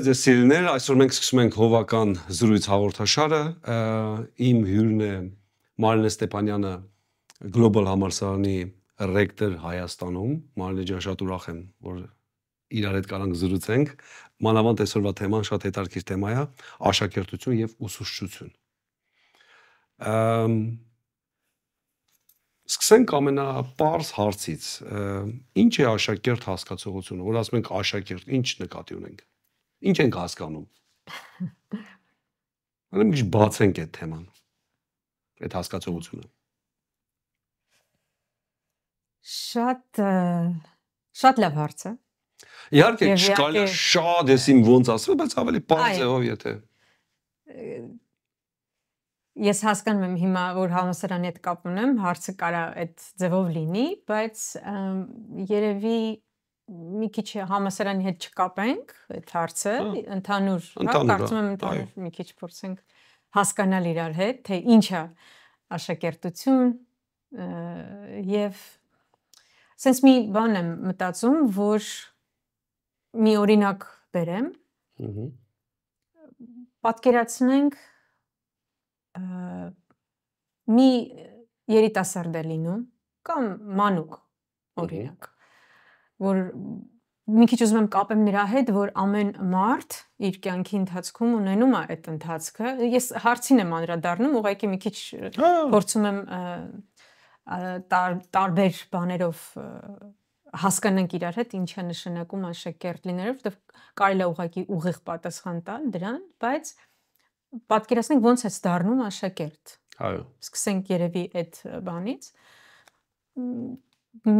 Բարև ձեզ սիրելիներ, այսօր մենք սկսում ենք հովական զրույց հաղորդաշարը, իմ հյուրն է Մարինե Ստեփանյանը, Global համալսարանի ռեկտոր Հայաստանում, Մարինե ջան, շատ ուրախ եմ, որ իրար հետ կարանք զրուցենք, մանավանդ այսօրվա թեման շատ հետաքրքիր թեմա է, աշակերտություն եւ ուսուցչություն։ Սկսենք ամենապարզ հարցից, ինչ է աշակերտ հասկացողությունը, որ ասում ենք աշակերտ, ինչ նկատի ունենք, ինչ ենք հասկանում, անեմ ինչ բացենք այդ թեման, այդ հասկացողությունը։ Շատ լավ հարց է։ Իհարկե, չկարելի շատ ես իմ ոնց ասել, բայց ավելի պարզ ձևով եթե։ Ես հասկանում եմ հիմա, որ համալսարանի հետ կապ ունեմ, հարցը կարա այդ ձևով լինի, բայց երևի մի քիչ համալսարանի հետ չկապենք այդ հարցը, ընդհանուր, կարծում եմ ընդհանուր մի քիչ փորձենք հասկանալ իրար հետ, թե ինչ է աշակերտություն եւ sense մի բան եմ մտածում, որ մի օրինակ բերեմ, պատկերացնենք մի երիտասարդ է լինում կամ մանուկ օրինակ, որ մի քիչ ուզում եմ կապեմ նրա հետ, որ ամեն մարդ իր կյանքի ընթացքում ունենում է այդ ընթացքը, ես հարցին եմ անդրադառնում, ուղղակի մի քիչ փորձում եմ տարբեր բաներով հասկանանք իրար հետ ինչ է նշանակում աշակերտ լինելը, որտեղ կարելի է ուղղակի ուղիղ պատասխան տալ դրան, բայց պատկերացնենք ոնց է դառնում աշակերտ։ Այո։ Սկսենք երևի այդ բանից։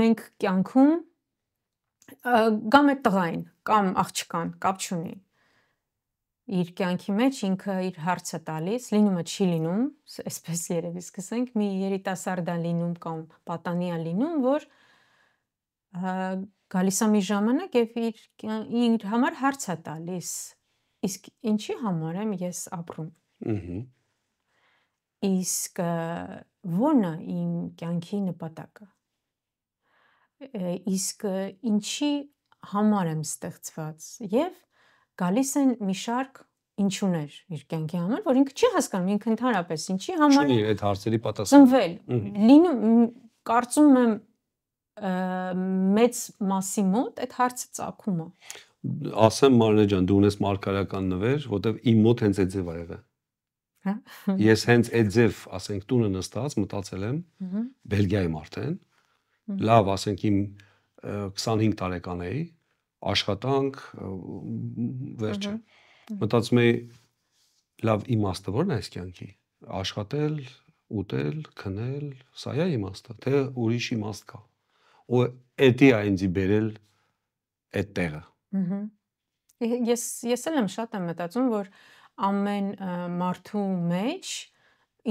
Մենք կյանքում կամ այդ տղային, կամ աղջկան, կապ չունի։ Իր կյանքի մեջ ինքը իր հարցը տալիս, լինում է չի լինում, այսպես երևի սկսենք, մի երիտասարդ է լինում կամ պատանի է լինում, որ գալիս է մի ժամանակ եւ իր համար հարց է տալիս, իսկ ինչի համար եմ ես ապրում։ Իսկ ո՞րն է իմ կյանքի նպատակը։ Իսկ ինչի համար եմ ստեղծված եւ գալիս են մի շարք ինչուներ իր կյանքի համար, որ ինքը չի հասկանում, ինքը ընդհանրապես ինչի համար Չունի այդ հարցերի պատասխան։ Ծնվել։ Լինում կարծում եմ մեծ մասի մոտ այդ հարցը ծագում է։ Ասեմ Մարինե ջան, դու ունես մարգարեական նվեր, որտեվ իմ մոտ հենց այդ ձև ա եղել։ Հա։ Ես հենց այդ ձև, ասենք, տունը նստած մտածել եմ, Բելգիայում արդեն, լավ, ասենք իմ 25 տարեկան էի, աշխատանք, վերջը։ Մտածում էի, լավ, իմաստը ո՞րն է այս կյանքի։ Աշխատել, ուտել, քնել, սա է իմաստը, թե ուրիշ իմաստ կա։ Ու էդի է ինձ բերել այդ տեղը։ Ես էլ եմ շատ եմ մտածում, որ ամեն մարդու մեջ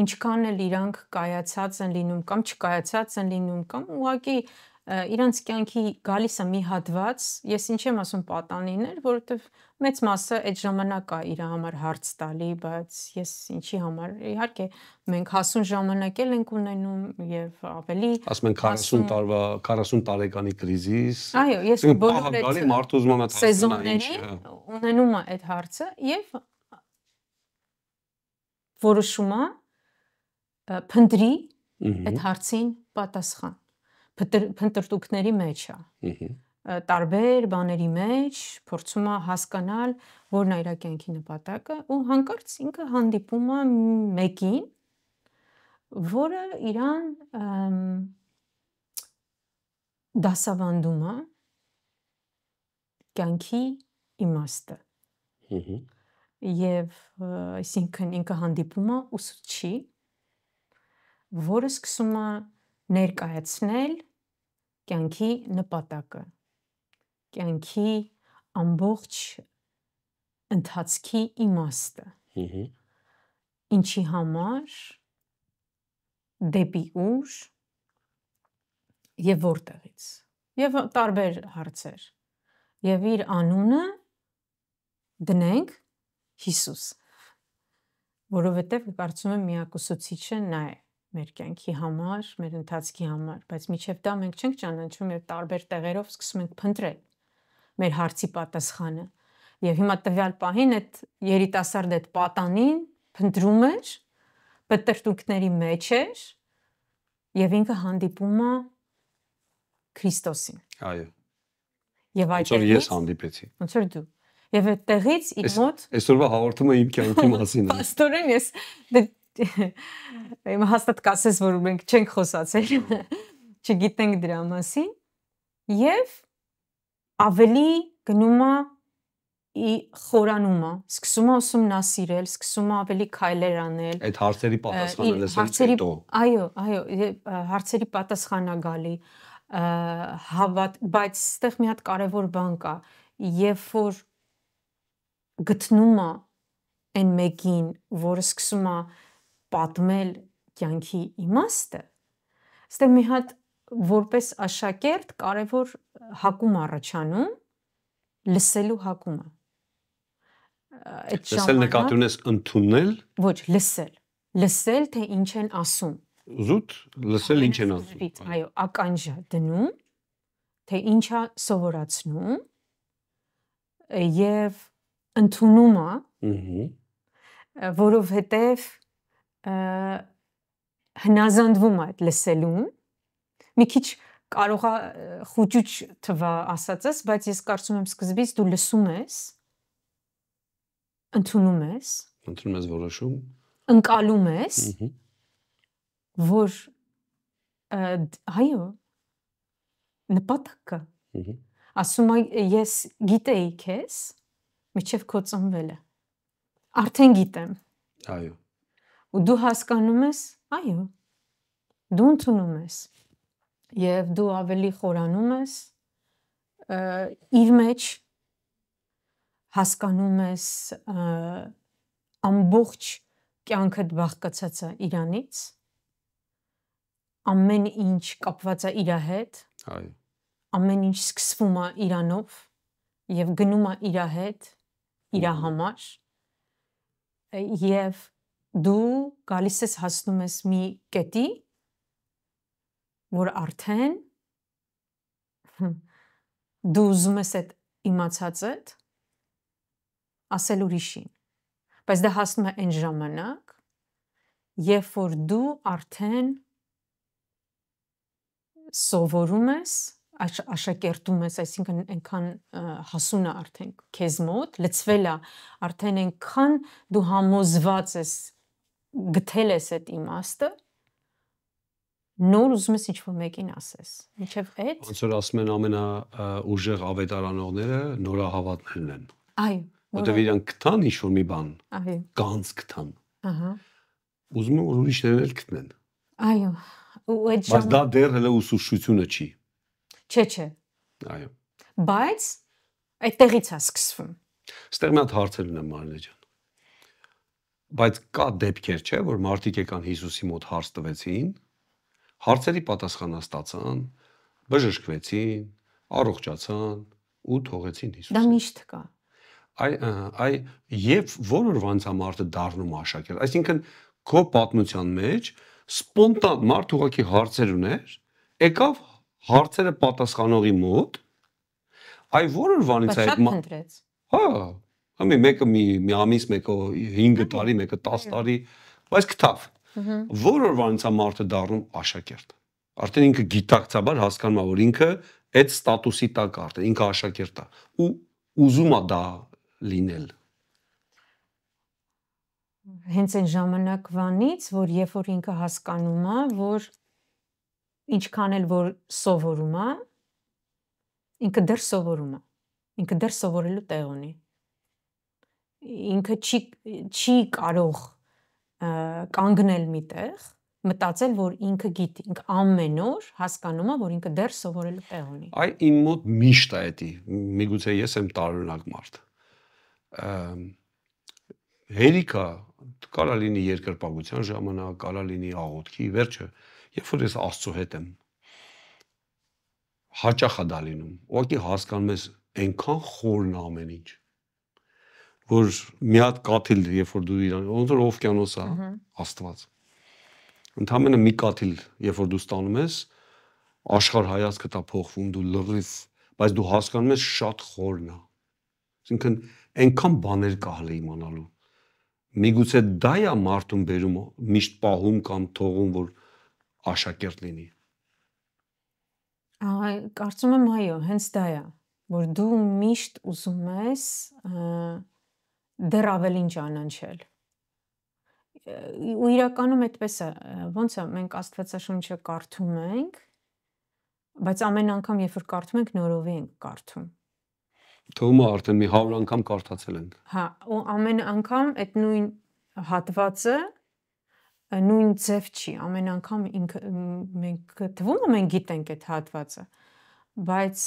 ինչքան էլ իրանք կայացած են լինում կամ չկայացած են լինում կամ ուղղակի իրանց կյանքի գալիս է մի հատված, ես ինչ եմ ասում պատանիներ, որովհետև մեծ մասը այդ ժամանակ է իր համար հարց տալի, բայց ես ինչի համար, իհարկե մենք հասուն ժամանակ էլ ենք ունենում եւ ավելի ասում են 40 տարեկանի կրիզիս։ Այո, ես բոլոր այդ մարդու ուզում եմ սեզոնների ունենում է այդ հարցը եւ որոշում է փնտրի այդ հարցին պատասխան փնտրտուքների մեջ է տարբեր բաների մեջ փորձում է հասկանալ որն է իր կյանքի նպատակը ու հանկարծ ինքը հանդիպում է մեկին որը իրան դասավանդում է կյանքի իմաստը եւ այսինքն ինքը հանդիպում է ուսուցչի որը սկսում է ներկայացնել կյանքի նպատակը, կյանքի ամբողջ ընթացքի իմաստը, ինչի համար, դեպի ուր եւ որտեղից, եւ տարբեր հարցեր, եւ իր անունը դնենք Հիսուս, որովհետեւ կարծում եմ միակ ուսուցիչը նա է մեր կյանքի համար, մեր ընթացքի համար, բայց միջև դա մենք չենք ճանաչում եւ տարբեր տեղերով սկսում ենք փնտրել մեր հարցի պատասխանը Եվ հիմա տվյալ պահին այդ երիտասարդ այդ պատանին փնտրում էր, բտրտուքների մեջ էր եւ ինքը հանդիպում է Քրիստոսին։ Այո։ Եւ Ոնց որ ես հանդիպեցի։ Ոնց որ դու։ Եւ այդ տեղից իր մոտ այսօրվա հաղորդումը իմ կյանքի մասին է։ Պաստորեն ես իմ հաստատ կասես, որ մենք չենք խոսացել, չգիտենք դրա մասին եւ ավելի գնում է խորանում է, սկսում է ուսումնասիրել, սկսում է ավելի քայլեր անել։ Այդ հարցերի պատասխանը լսելուց հետո։ Այո, հարցերի պատասխանա գալի, բայց այստեղ մի հատ կարևոր բան կա, երբ որ գտնում է այն մեկին, որը սկսում է պատմել կյանքի իմաստը, այստեղ մի հատ որպես աշակերտ կարևոր հակում առաջանում, լսելու հակումը։ Լսել նկատի ունես ընդունել։ Ոչ, լսել, թե ինչ են ասում։ Զուտ լսել ինչ են ասում։ Այո, ականջը դնում, թե ինչա սովորացնում եւ ընդունում է, որովհետեւ հնազանդվում է այդ լսելուն։ Մի քիչ կարող է խուճուճ թվա ասածս, բայց ես կարծում եմ սկզբից դու լսում ես, ընդունում ես որոշում, ընկալում ես, որ այո, նպատակ կա։ Ասում է ես գիտեի քեզ, միջև քո ծնվելը։ Արդեն գիտեմ։ Այո։ Ու դու հասկանում ես, այո, դու ընդունում ես եւ դու ավելի խորանում ես իր մեջ հասկանում ես ամբողջ կյանքդ բաղկացած է իրանից, ամեն ինչ կապված է իր հետ, այո, ամեն ինչ սկսվում է իրանով եւ գնում է իր հետ, իր համար եւ դու գալիս ես հասնում ես մի կետի, որ արդեն դու ուզում ես այդ իմացածդ ասել ուրիշին, բայց դա հասնում է այն ժամանակ, երբ որ դու արդեն սովորում ես, աշակերտում ես, այսինքն այնքան հասուն է արդեն քեզ մոտ, լցվել է, արդեն այնքան դու համոզված ես, գտել ես այդ իմաստը, նոր ուզում ես ինչ-որ մեկին ասես։ Մինչև այդ ոնց որ ասում են ամենաուժեղ ավետարանողները նորահավատներն են։ Այո, որտեղ իրանք գտան ինչ-որ մի բան, գանձ գտան։ Ահա։ Ուզում են որ ուրիշներն էլ գտնեն։ Այո, ու այդ Բայց դա դեռ հələ ուսուցչությունը չի։ Չէ։ Այո։ Բայց այդտեղից է սկսվում։ Այստեղ մի հատ հարցեր ունեմ Մարինե ջան։ Բայց կա դեպքեր, չէ, որ մարդիկ եկան Հիսուսի մոտ հարց տվեցին, հարցերի պատասխանը ստացան, բժշկվեցին, առողջացան ու թողեցին Հիսուսին։ Դա միշտ կա։ Եվ որոնց մարդը դառնում աշակերտ։ Այսինքն քո պատմության մեջ սպոնտան մարդ ուղղակի հարցեր ուներ, եկավ հարցերը պատասխանողի մոտ, որոնց այդ փնտրեց։ Հա, մեկը մի ամիս, մեկը 5 տարի, մեկը 10 տարի, բայց գտավ։ Որոնց մարդը դառնում աշակերտ։ Արդեն ինքը գիտակցաբար հասկանում է, որ ինքը այդ ստատուսի տակ է, արդեն ինքը աշակերտ է ու ուզում է դա լինել։ Հենց այն ժամանակվանից, որ երբ որ ինքը հասկանում է, որ ինչքան էլ որ սովորում է, ինքը դեռ սովորում է, ինքը դեռ սովորելու տեղ ունի։ Ինքը չի կարող կանգնել միտեղ, մտածել, որ ինքը գիտի, ինքը ամեն օր հասկանում է, որ ինքը դեռ սովորելու տեղ ունի։ Իմ մոտ միշտ է դա, միգուցե ես եմ տարօրինակ մարդ։ Հերիքա կարա լինի երկրպագության ժամանակ, կարա լինի աղոթքի, վերջը, երբ որ ես Աստծո հետ եմ, հաճախ է դա լինում։ Ուղղակի հասկանում ես այնքան խորն է ամեն ինչ, որ մի հատ կաթիլ, երբ որ դու իրան, ոնց որ օվկիանոս է, Աստված։ Ընդամենը մի կաթիլ, երբ որ դու ստանում ես, աշխարհ հայացքդ է փոխվում, դու լրիվ, բայց դու հասկանում ես շատ խորն է։ Այսինքն այնքան բաներ կա հələ իմանալու։ Միգուցե դա է մարդուն բերում միշտ պահում կամ թողում, որ աշակերտ լինի։ Կարծում եմ այո, հենց դա է, որ դու միշտ ուզում ես դեռ ավելին ճանաչել։ Ու իրականում այդպես է, ոնց է, մենք Աստվածաշունչը կարդում ենք, բայց ամեն անգամ երբ որ կարդում ենք, նորովի ենք կարդում։ Թվում է արդեն մի 100 անգամ կարդացել ենք։ Հա, ու ամեն անգամ այդ նույն հատվածը նույն ձև չի, ամեն անգամ մենք թվում է մենք գիտենք այդ հատվածը, բայց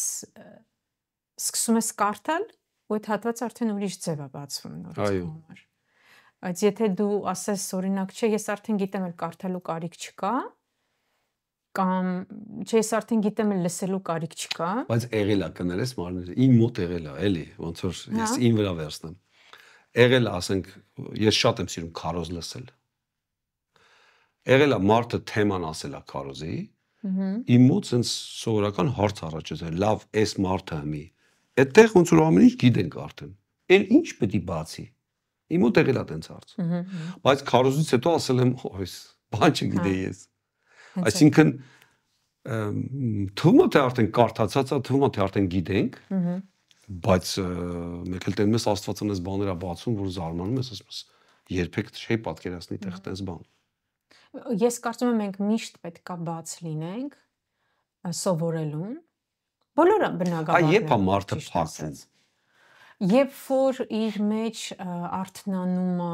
սկսում ես կարդալ, ու այդ հատվածը արդեն ուրիշ ձև է բացվում նորից համար։ Բայց եթե դու ասես օրինակ, չէ, ես արդեն գիտեմ, էլ կարդալու կարիք չկա, կամ չէ, ես արդեն գիտեմ, էլ լսելու կարիք չկա։ Բայց եղել է կներես մարմինը, իմ մոտ եղել է, էլի, ոնց որ ես իմ վրա վերցնեմ։ Եղել է, ասենք, ես շատ եմ սիրում քարոզ լսել։ Եղել է մարդը թեման ասել է քարոզի, իմ մոտ sense սովորական հարց առաջ է, լավ, այս մարդը մի։ Այդտեղ ոնց որ ամեն ինչ գիտենք արդեն։ Էլ ինչ պետք է բացի։ Իմ մոտ եղել է տենց հարց։ Բայց քարոզից հետո ասել եմ, այս բան չգիտեի ես։ Այսինքն թվում է թե արդեն կարդացած է, թվում է թե արդեն գիտենք, բայց մեկ էլ տենում ես Աստվածն այս բաները բացում, որ զարմանում ես, ասում ես երբեք չէի պատկերացնի տեղ տես բան։ Ես կարծում եմ մենք միշտ պետքա բաց լինենք սովորելուն։ Բոլորը բնագավառներ։ Երբ է մարդը փակվում։ Երբ որ իր մեջ արթնանում է։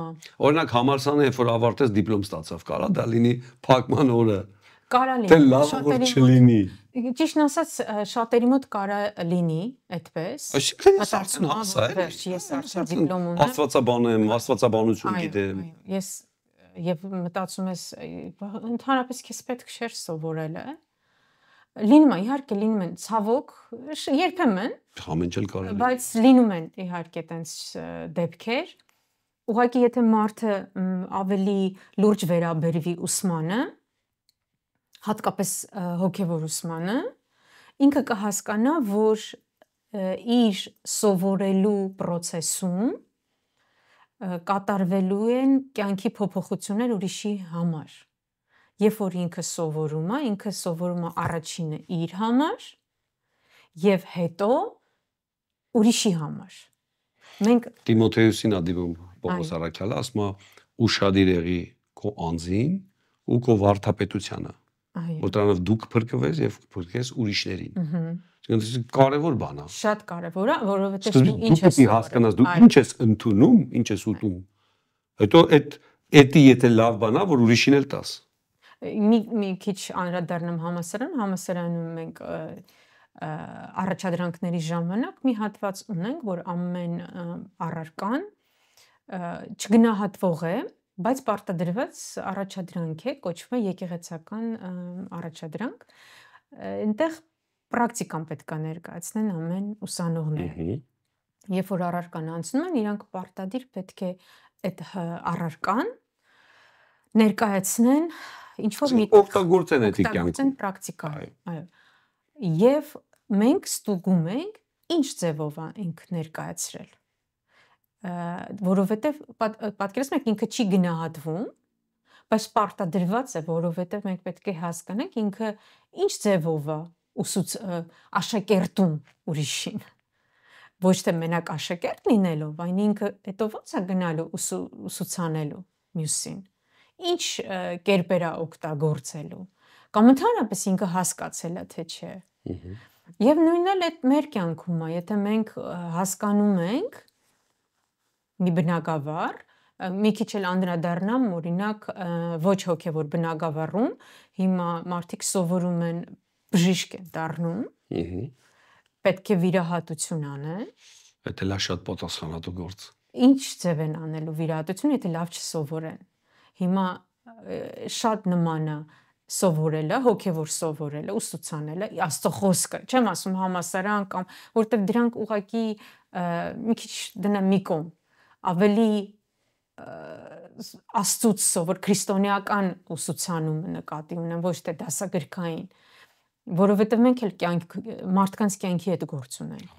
Օրինակ համալսարանը երբ որ ավարտես դիպլոմ ստացավ, կարա դա լինի փակման օրը։ Կարա լինի։ Դե լավ որ չլինի։ Ճիշտն ասած շատերի մոտ կարա լինի այդպես։ Այսինքն ես արդեն հասա եմ։ Ես արդեն դիպլոմ ունեմ։ Աստվածաբան եմ, աստվածաբանություն գիտեմ։ Ես եւ մտածում ես ընդհանրապես քեզ պետք չէր սովորելը։ Լինում է, իհարկե լինում են ցավոք, երբեմն։ Ամեն ինչ կարելի։ Բայց լինում են իհարկե տենց դեպքեր։ Ուղղակի եթե մարդը ավելի լուրջ վերաբերվի ուսմանը, հատկապես հոգևոր ուսմանը, ինքը կհասկանա, որ իր սովորելու process-ում կատարվելու են կյանքի փոփոխություններ ուրիշի համար։ Երբ որ ինքը սովորում է առաջինը իր համար եւ հետո ուրիշի համար։ Մենք Տիմոթեոսին ադիվում Պողոս Արաքյալը ասում է ուշադիր եղի քո անձին ու քո վարդապետությանը, որտրանով դու կփրկվես եւ կփրկես ուրիշներին։ Այսինքն կարևոր բան է։ Շատ կարևոր է, որովհետեւ դու ինչ ես հասկանաս, դու ինչ ես ընդունում, ինչ ես ուտում։ Հետո էդի եթե լավ բան է, որ ուրիշին էլ տաս։ Մի քիչ անդրադառնամ համասարանում մենք առաջադրանքների ժամանակ մի հատված ունենք, որ ամեն առարկան չգնահատվող է, բայց պարտադրված առաջադրանք է, կոչվում է եկեղեցական առաջադրանք։ Այնտեղ պրակտիկան պետք է ներկայացնեն ամեն ուսանողները։ Երբ որ առարկան անցնում են, իրանք պարտադիր պետք է այդ առարկան ներկայացնեն ինչ-որ մի օգտագործեն այդ կյանքում պրակտիկա։ Այո։ Եվ մենք ստուգում ենք ինչ ձևով ենք ներկայացրել։ Որովհետև պատկերացնում եք ինքը չի գնահատվում, բայց պարտադրված է, որովհետև մենք պետք է հասկանանք ինքը ինչ ձևով է աշակերտում ուրիշին։ Ոչ թե մենակ աշակերտ լինելով, այն ինքը հետո ո՞նց է գնալու ուսուցանելու մյուսին։ Ինչ կերպեր է օգտագործելու։ Կամ ընդհանրապես ինքը հասկացել է թե չէ։ Եվ նույնն էլ այդ մեր կյանքում է, եթե մենք հասկանում ենք մի բնագավառ, մի քիչ էլ անդրադառնամ, օրինակ ոչ հոգևոր բնագավառում, հիմա մարդիկ սովորում են բժիշկ են դառնում, պետք է վիրահատություն անեն։ Դա լավ շատ պատասխանատու գործ։ Ինչ ձև են անելու վիրահատություն, եթե լավ չսովորեն։ Հիմա շատ նման է սովորելը, հոգևոր սովորելը, ուսուցանելը, Աստծո խոսքը, չեմ ասում համասարան կամ որտեղ դրանք ուղղակի մի քիչ դնեմ մի կողմ, ավելի Աստծուց սովոր քրիստոնեական ուսուցանումը նկատի ունեմ, ոչ թե դասագրքային, որովհետև մենք էլ մարդկանց կյանքի հետ գործ ունենք։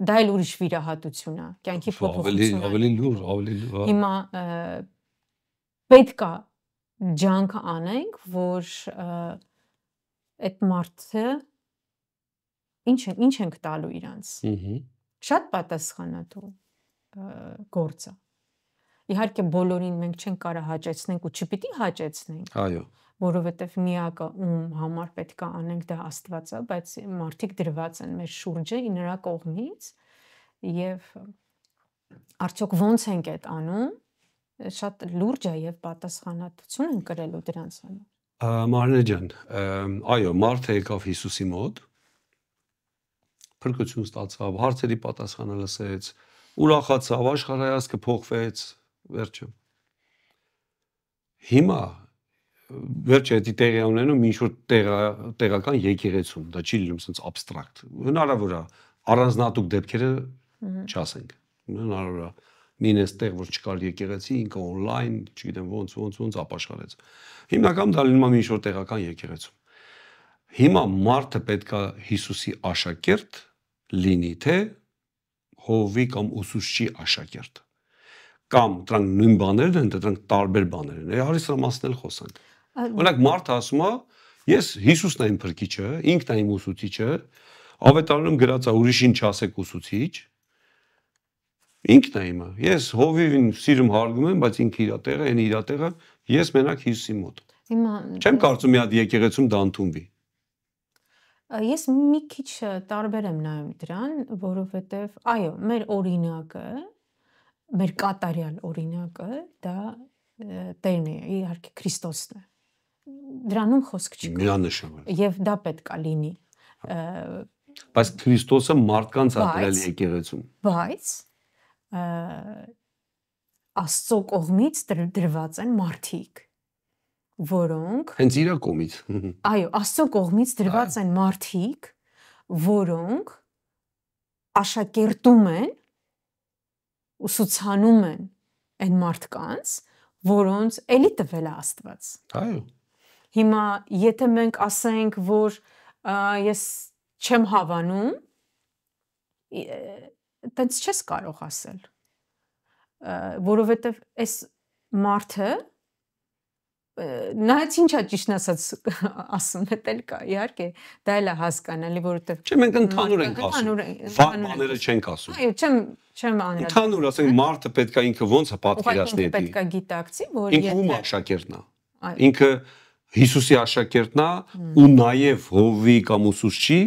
դա էլ ուրիշ վիրահատություն է, կյանքի փոփոխություն։ Ավելի լուր։ Հիմա պետք է ջանք անենք, որ այդ մարդը ինչ ենք տալու իրանց։ Շատ պատասխանատու գործ է։ Իհարկե բոլորին մենք չենք կարող հաճեցնենք ու չպիտի հաճեցնենք։ Այո։ Որովհետև միակը ում համար պետք է անենք դա Աստված է, բայց մարդիկ դրված են մեր շուրջը նրա կողմից եւ արդյոք ոնց ենք այդ անում, շատ լուրջ է եւ պատասխանատվություն են կրելու դրանց համար։ Մարինե ջան, այո, մարդը եկավ Հիսուսի մոտ, փրկություն ստացավ, հարցերի պատասխանը լսեց, ուրախացավ, աշխարհայացքը փոխվեց, վերջը։ Հիմա վերջը դա տեղի ունենում ինչ-որ տեղական եկեղեցում, դա չի լինում sense abstract։ Հնարավոր է առանձնատուկ դեպքերը չասենք։ Հնարավոր է մինես տեղ, որ չկար եկեղեցի, ինքը on-line, չգիտեմ ոնց ապաշխարեց։ Հիմնականում դա լինում է ինչ-որ տեղական եկեղեցում։ Հիմա մարդը պետքա Հիսուսի աշակերտ լինի, թե հովվի կամ ուսուցչի աշակերտ։ Կամ դրանք նույն բաներն են, դրանք տարբեր բաներ են։ Հարցի սրա մասն էլ խոսանք։ Օրինակ մարդը ասում է, ես Հիսուսն եմ փրկիչը, ինքն է իմ ուսուցիչը, ավետարանում գրած է ուրիշին չասեք ուսուցիչ, ինքն է իմը։ Ես հովիվին սիրում հարգում եմ, բայց ինքը իր տեղը, այն իր տեղը, ես մենակ Հիսուսի մոտ։ Չեմ կարծում մի հատ եկեղեցում դա ընդունվի։ Ես մի քիչ տարբեր եմ նայում դրան, որովհետև այո, մեր օրինակը, մեր կատարյալ օրինակը դա Տերն է, իհարկե Քրիստոսն է։ Դրանում խոսք չկա։ Միանշանակ։ Եվ դա պետք է լինի։ Բայց Քրիստոսը մարդկանց է դրել եկեղեցում։ Բայց Աստծո կողմից դրված են մարդիկ, որոնք հենց իր կողմից։ Այո, Աստծո կողմից դրված են մարդիկ, որոնք աշակերտում են, ուսուցանում են այն մարդկանց, որոնց էլի տվել է Աստված։ Այո։ Հիմա եթե մենք ասենք, որ ես չեմ հավանում, այտենց չես կարող ասել, որովհետև այս մարդը նայած ինչա ճիշտն ասած ասում է դել կա, իհարկե դա էլ է հասկանալի, որովհետև Չէ, մենք ընդհանուր ենք ասում, վատ բաները չենք ասում։ Այո, չեմ անել։ Ընդհանուր ասենք մարդը պետքա ինքը ոնց է պատկերացնի դա։ Պետքա գիտակցի, որ ինքը ում աշակերտն է։ Ինքը Հիսուսի աշակերտն է ու նաև Հովվի կամ ուսուցչի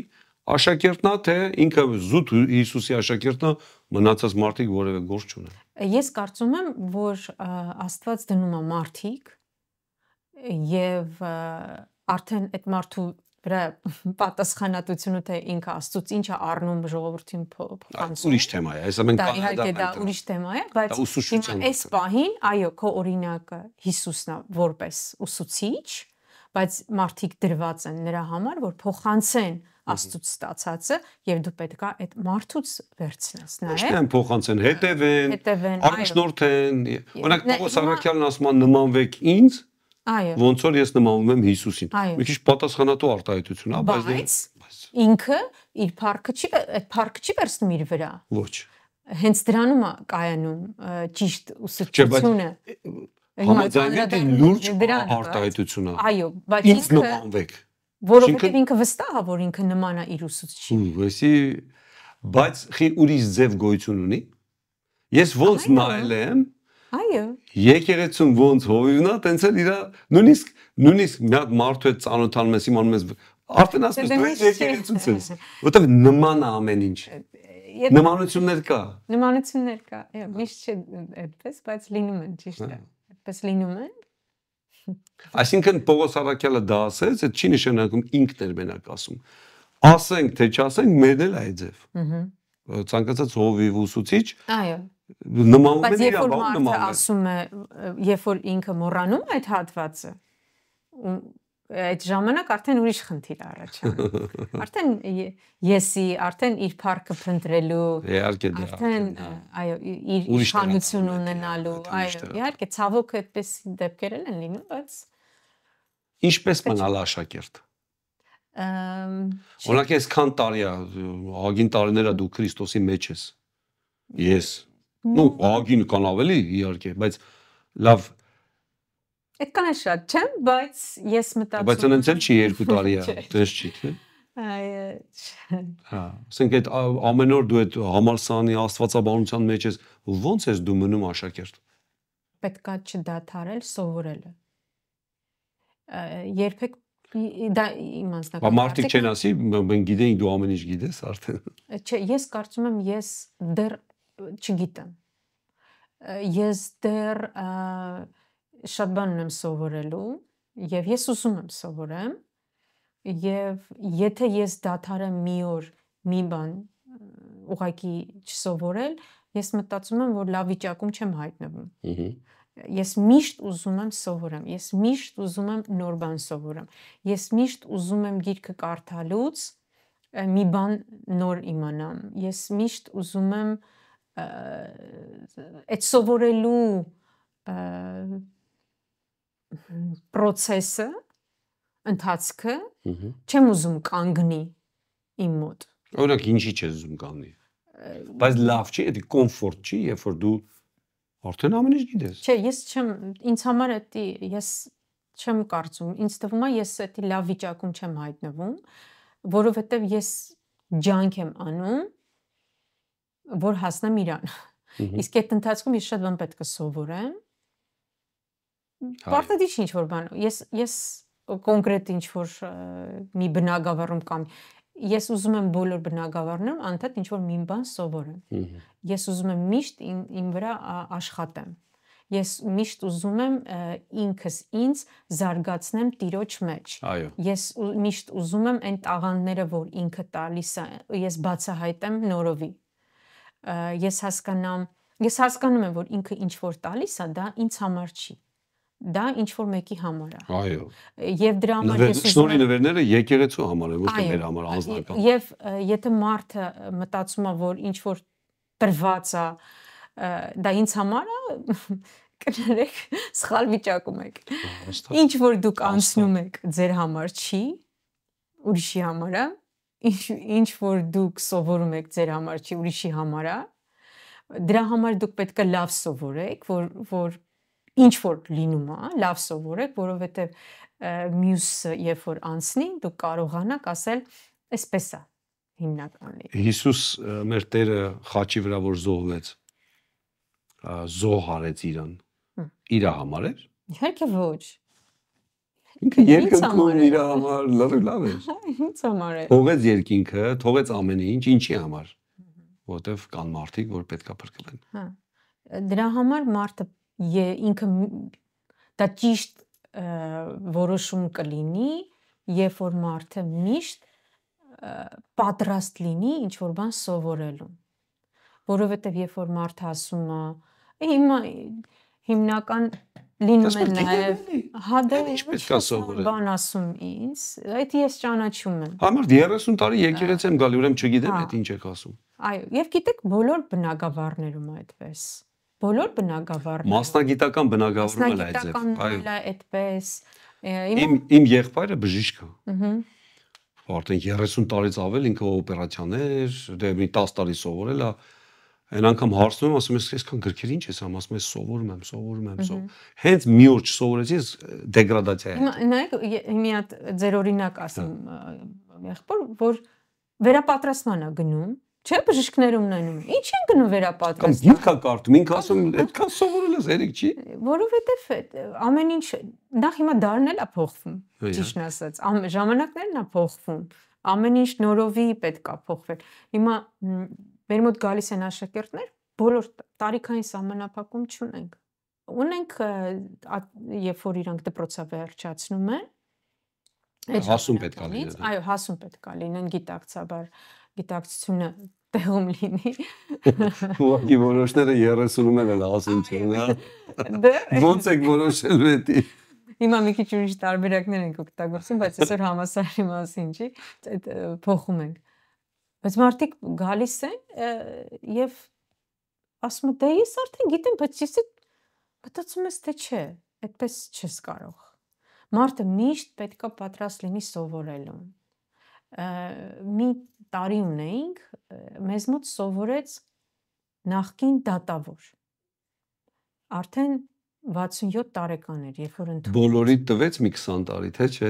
աշակերտն է, թե ինքը զուտ Հիսուսի աշակերտն է, մնացած մարդիկ որևէ գործ չունեն։ Ես կարծում եմ, որ Աստված դնում է մարդիկ եւ արդեն այդ մարդու վրա պատասխանատվությունը թե ինքը Աստծուց ինչ է առնում ժողովրդին փոխանցում։ Ուրիշ թեմա է, այսա մենք իհարկե դա ուրիշ թեմա է, բայց այս պահին, այո, քո օրինակը Հիսուսն է որպես ուսուցիչ, բայց մարդիկ դրված են նրա համար, որ փոխանցեն Աստծուց ստացածը եւ դու պետքա այդ մարդուց վերցնես նայ։ Ոչ միայն փոխանցեն, հետևեն, առաջնորդեն։ Օրինակ Պողոս Առաքյալն ասում է նմանվեք ինձ, ոնց որ ես նմանվում եմ Հիսուսին։ Մի քիչ պատասխանատու արտահայտություն է, բայց ինքը իր փառքը չի վերցնում իր վրա։ Ոչ։ Հենց դրանում է կայանում ճիշտ ուսուցչությունը։ Համաձայնեք լուրջ արտահայտություն է։ Այո, բայց ինձ նմանվեք։ Որովհետև ինքը վստահ է, որ ինքը նման է իր ուսուցչին։ Ուրեսի, բայց խի ուրիշ ձև գոյություն ունի։ Ես ոնց նայել եմ, այո։ Եկեղեցում ոնց հովիվն է, տենց էլ իր նույնիսկ մի հատ մարդու հետ ծանոթանում ես, իմանում ես, արդեն ասես դու եկեղեցուց ես, որտեղ նման է ամեն ինչ։ Նմանություններ կա։ Նմանություններ կա, այո, միշտ չէ այդպես, բայց լինում են, ճիշտ է։ Այդպես լինում են։ Այսինքն Պողոս Առաքյալը դա ասեց, այդ չի նշանակում ինքն էր մենակ ասում։ Ասենք թե չասենք, մերն էլ է ձև։ Ցանկացած հովիվ ուսուցիչ, այո, նմանվում է իր բան նմանվում։ Ասում է, երբ որ ինքը մոռանում այդ հատվածը, այդ ժամանակ արդեն ուրիշ խնդիր առաջանում։ Արդեն եսի, արդեն իր փառքը փնտրելու, արդեն այո, իր իշխանություն ունենալու, այո, իհարկե ցավոք այդպես դեպքեր են լինում, բայց ինչպես մնալ աշակերտ։ Օրինակ այսքան տարի է, ագին տարիներ է դու Քրիստոսի մեջ ես։ Ես։ Ну, ագին կան ավելի իհարկե, բայց լավ Այդքան է շատ չեմ, բայց ես մտածում բայց այնց էլ չի 2 տարի է, դες չի, թե։ Հա, ասենք այդ ամեն օր դու այդ համալսարանի աստվածաբանության մեջ ես, ո՞նց ես դու մնում աշակերտ։ Պետքա չդադարել սովորելը։ Երբեք դա իմ անձնական Մարդիկ չեն ասի, մենք գիտենք դու ամեն ինչ գիտես արդեն։ Չէ, ես կարծում եմ ես դեռ չգիտեմ։ Ես դեռ շատ բան ունեմ սովորելու եւ ես ուզում եմ սովորեմ եւ եթե ես դադարեմ մի օր մի բան ուղղակի չսովորել, ես մտածում եմ, որ լավ վիճակում չեմ հայտնվում։ Ես միշտ ուզում եմ սովորեմ, ես միշտ ուզում եմ նոր բան սովորեմ, ես միշտ ուզում եմ գիրքը կարդալուց մի բան նոր իմանամ, ես միշտ ուզում եմ այդ սովորելու process-ը, ընթացքը չեմ ուզում կանգնի իմ մոտ։ Օրինակ ինչի՞ չես ուզում կանգնի։ Բայց լավ չի, դա կոմֆորտ չի, երբ որ դու արդեն ամեն ինչ գիտես։ Չէ, ես չեմ, ինձ համար էդի ես չեմ կարծում, ինձ թվում է ես էդի լավ վիճակում չեմ հայտնվում, որովհետև ես ջանք եմ անում, որ հասնեմ իրան։ Իսկ այդ ընթացքում ես շատ բան պետք է սովորեմ։ Պարտադիր ինչ որ բան։ Ես կոնկրետ ինչ որ մի բնագավառում կամ ես ուզում եմ բոլոր բնագավառներում անդադ ինչ որ մի բան սովորեմ։ Ես ուզում եմ միշտ իմ վրա աշխատեմ։ Ես միշտ ուզում եմ ինքս ինձ զարգացնեմ Տիրոջ մեջ։ Ես միշտ ուզում եմ այն տաղանդները, որ ինքը տալիս է, ես բացահայտեմ նորովի։ Ես հասկանում եմ, որ ինքը ինչ որ տալիս է, դա ինձ համար չի։ Դա ինչ որ մեկի համար է։ Այո։ Եվ դրա համար ես շնորհի նվերները եկեղեցու համար են, ոչ թե մեր համար անձնական։ Եվ եթե մարդը մտածում է, որ ինչ որ տրված է, դա ինձ համար է, կներեք, սխալ վիճակում եք։ Ինչ որ դուք անցնում եք, ձեր համար չի, ուրիշի համար է, ինչ որ դուք սովորում եք, ձեր համար չի, ուրիշի համար է։ Դրա համար դուք պետք է լավ սովորեք, որ ինչ որ լինում է, լավ սովորեք, որովհետև մյուսը երբ որ անցնի, դուք կարողանաք ասել, այսպես է հիմնականում։ Հիսուս մեր Տերը խաչի վրա որ զոհվեց, զոհ արեց իրան։ Իր համար էր։ Իհարկե ոչ։ Ինքը երկնքում իր համար լավ էր։ Ինձ համար է։ Թողեց երկինքը, թողեց ամեն ինչ, ինչի համար։ Որտեվ կան մարդիկ, որ պետքա փրկվեն։ Հա։ Դրա համար մարդը ինքը դա ճիշտ որոշում կլինի, երբ որ մարդը միշտ պատրաստ լինի ինչ որ բան սովորելու։ Որովհետև երբ որ մարդը ասում է, հիմա հիմնական լինում է նաև հա դա ինչպես կա սովորել։ Բան ասում ինձ, այդ ես ճանաչում եմ։ Համար 30 տարի եկեղեցի եմ գալի, ուրեմն չգիտեմ այդ ինչ եք ասում։ Այո, եւ գիտեք բոլոր բնագավառներում է այդպես։ Բոլոր բնագավառները մասնագիտական բնագավառում էլ այդպես։ Այո, այդպես։ Իմ եղբայրը բժիշկ է։ Արդեն 30 տարից ավել ինքը օպերացիաներ, դե մի 10 տարի սովորել է։ Այն անգամ հարցնում եմ, ասում եմ, այսքան գրքեր ինչ ես անում, ասում եմ, սովորում եմ։ Հենց մի օր չսովորեցի, դեգրադացիա է։ Նայեք, մի հատ ձեր օրինակ ասեմ, եղբոր, որ վերապատրաստման է գնում, չէ՞ բժիշկները ունենում։ Ինչ են գնում վերապատրաստման։ Կամ գիրք կարդում, ինքը ասում, այդքան սովորել ես, երեք չի։ Որովհետև ամեն ինչ նախ հիմա դարն էլ է փոխվում, ճիշտն ասած, ժամանակներն է փոխվում։ Ամեն ինչ նորովի պետք է փոխվել։ Հիմա մեր մոտ գալիս են աշակերտներ, բոլոր տարիքային սահմանափակում չունենք։ Ունենք, երբ որ իրանք դպրոցը վերջացնում են, հասուն պետք է լինեն։ Այո, հասուն պետք է լինեն գիտակցաբար, գիտակցությունը տեղում լինի։ Ուղղակի որոշները 30-ում էլ հասուն չեն, հա։ Ոնց եք որոշել դա։ Հիմա մի քիչ ուրիշ տարբերակներ ենք օգտագործում, բայց այսօր համասարի մասին չի, այդ փոխում ենք։ Բայց մարդիկ գալիս են եւ ասում են, դե ես արդեն գիտեմ, բայց ես մտածում ես թե չէ, այդպես չես կարող։ Մարդը միշտ պետքա պատրաստ լինի սովորելու։ մի տարի ունեինք, մեզ մոտ սովորեց նախկին դատավոր։ Արդեն 67 տարեկան էր, երբ որ ընդունեց։ Բոլորի տվեց մի 20 տարի, թե չէ։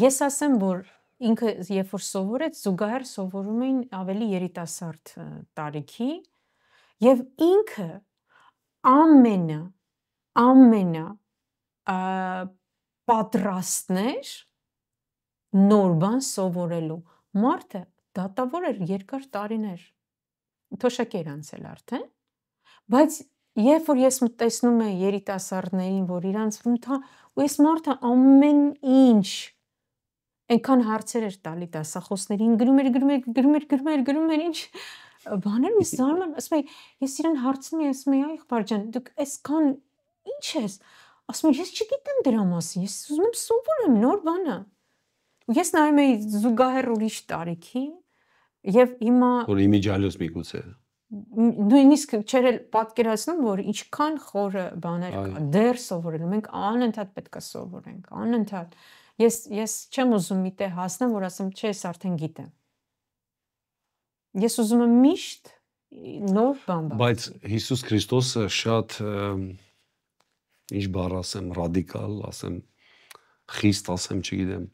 Ես ասեմ, որ ինքը երբ որ սովորեց, զուգահեռ սովորում էին ավելի երիտասարդ տարիքի եւ ինքը ամենա պատրաստներ նոր բան սովորելու։ Մարդը դատավոր էր երկար տարիներ։ Թոշակի էր անցել արդեն, բայց երբ որ ես տեսնում եմ երիտասարդներին, որ իրանց ու այս մարդը ամեն ինչ այնքան հարցեր էր տալի դասախոսներին, գրում էր ինչ բաներ ու զարման, ասում եմ, ես իրեն հարցնում եմ, ասում եմ, այ աղբար ջան, դուք այսքան ինչ ես, ասում եմ, ես չգիտեմ դրա մասին, ես ուզում եմ սովորեմ նոր բանը։ Ու ես նայում էի զուգահեռ ուրիշ տարիքի եւ հիմա որ իմիջիալոս միգուցե նույնիսկ չէր էլ պատկերացնում, որ ինչքան խորը բաներ կա դեռ սովորելու, մենք անընդհատ պետք է սովորենք, անընդհատ։ Ես չեմ ուզում մի տեղ հասնեմ, որ ասեմ, չէ, ես արդեն գիտեմ։ Ես ուզում եմ միշտ նոր բան բացել։ Բայց Հիսուս Քրիստոսը շատ ինչ բառ ասեմ, ռադիկալ, ասեմ, խիստ ասեմ, չգիտեմ,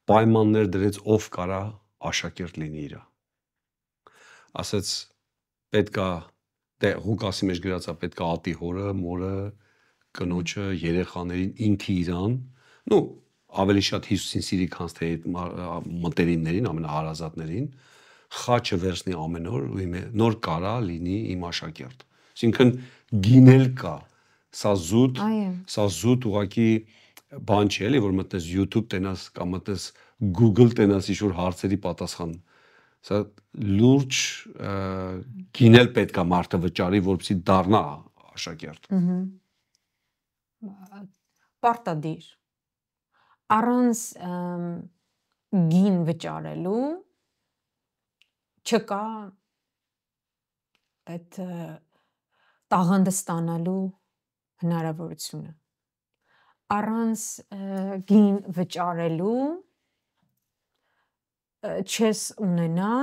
պայմաններ դրեց ով կարա աշակերտ լինի իրա։ Ասեց պետքա դե Ղուկասի մեջ գրած է պետքա ատի հորը, մորը, կնոջը, երեխաներին, ինքը իրան, նու ավելի շատ Հիսուսին սիրի քան թե մտերիմներին, ամենահարազատներին, խաչը վերցնի ամեն օր ու նոր կարա լինի իմ աշակերտ։ Այսինքն գինել կա, սա զուտ ուղակի բան չի էլի, որ մտնես YouTube տենաս կամ մտնես Google տենաս ինչ-որ հարցերի պատասխան։ Սա լուրջ գինել պետք է մարդը վճարի, որպեսզի դառնա աշակերտ։ Պարտադիր։ Առանց գին վճարելու չկա այդ տաղանդը ստանալու հնարավորությունը։ Առանց գին վճարելու չես ունենա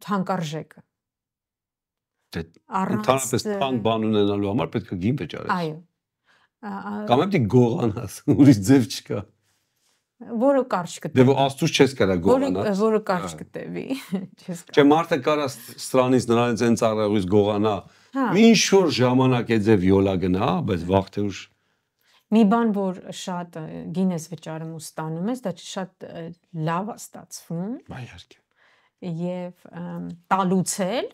թանկարժեքը։ Ընդհանրապես թանկ բան ունենալու համար պետք է գին վճարես։ Այո։ Կամ պետք է գողանաս, ուրիշ ձև չկա։ Որը կարճ կտևի։ Դե աստուց չես կարա գողանաս։ Որը կարճ կտևի, չես կարա։ Չէ, մարդը կարա սրանից նրանից այն ծառայողից գողանա։ Ինչ որ ժամանակ է ձև յոլա գնա, բայց վաղ թե ուշ։ Մի բան, որ շատ գին ես վճարում ու ստանում ես, դա շատ լավ է ստացվում։ Իհարկե։ Եվ տալուց էլ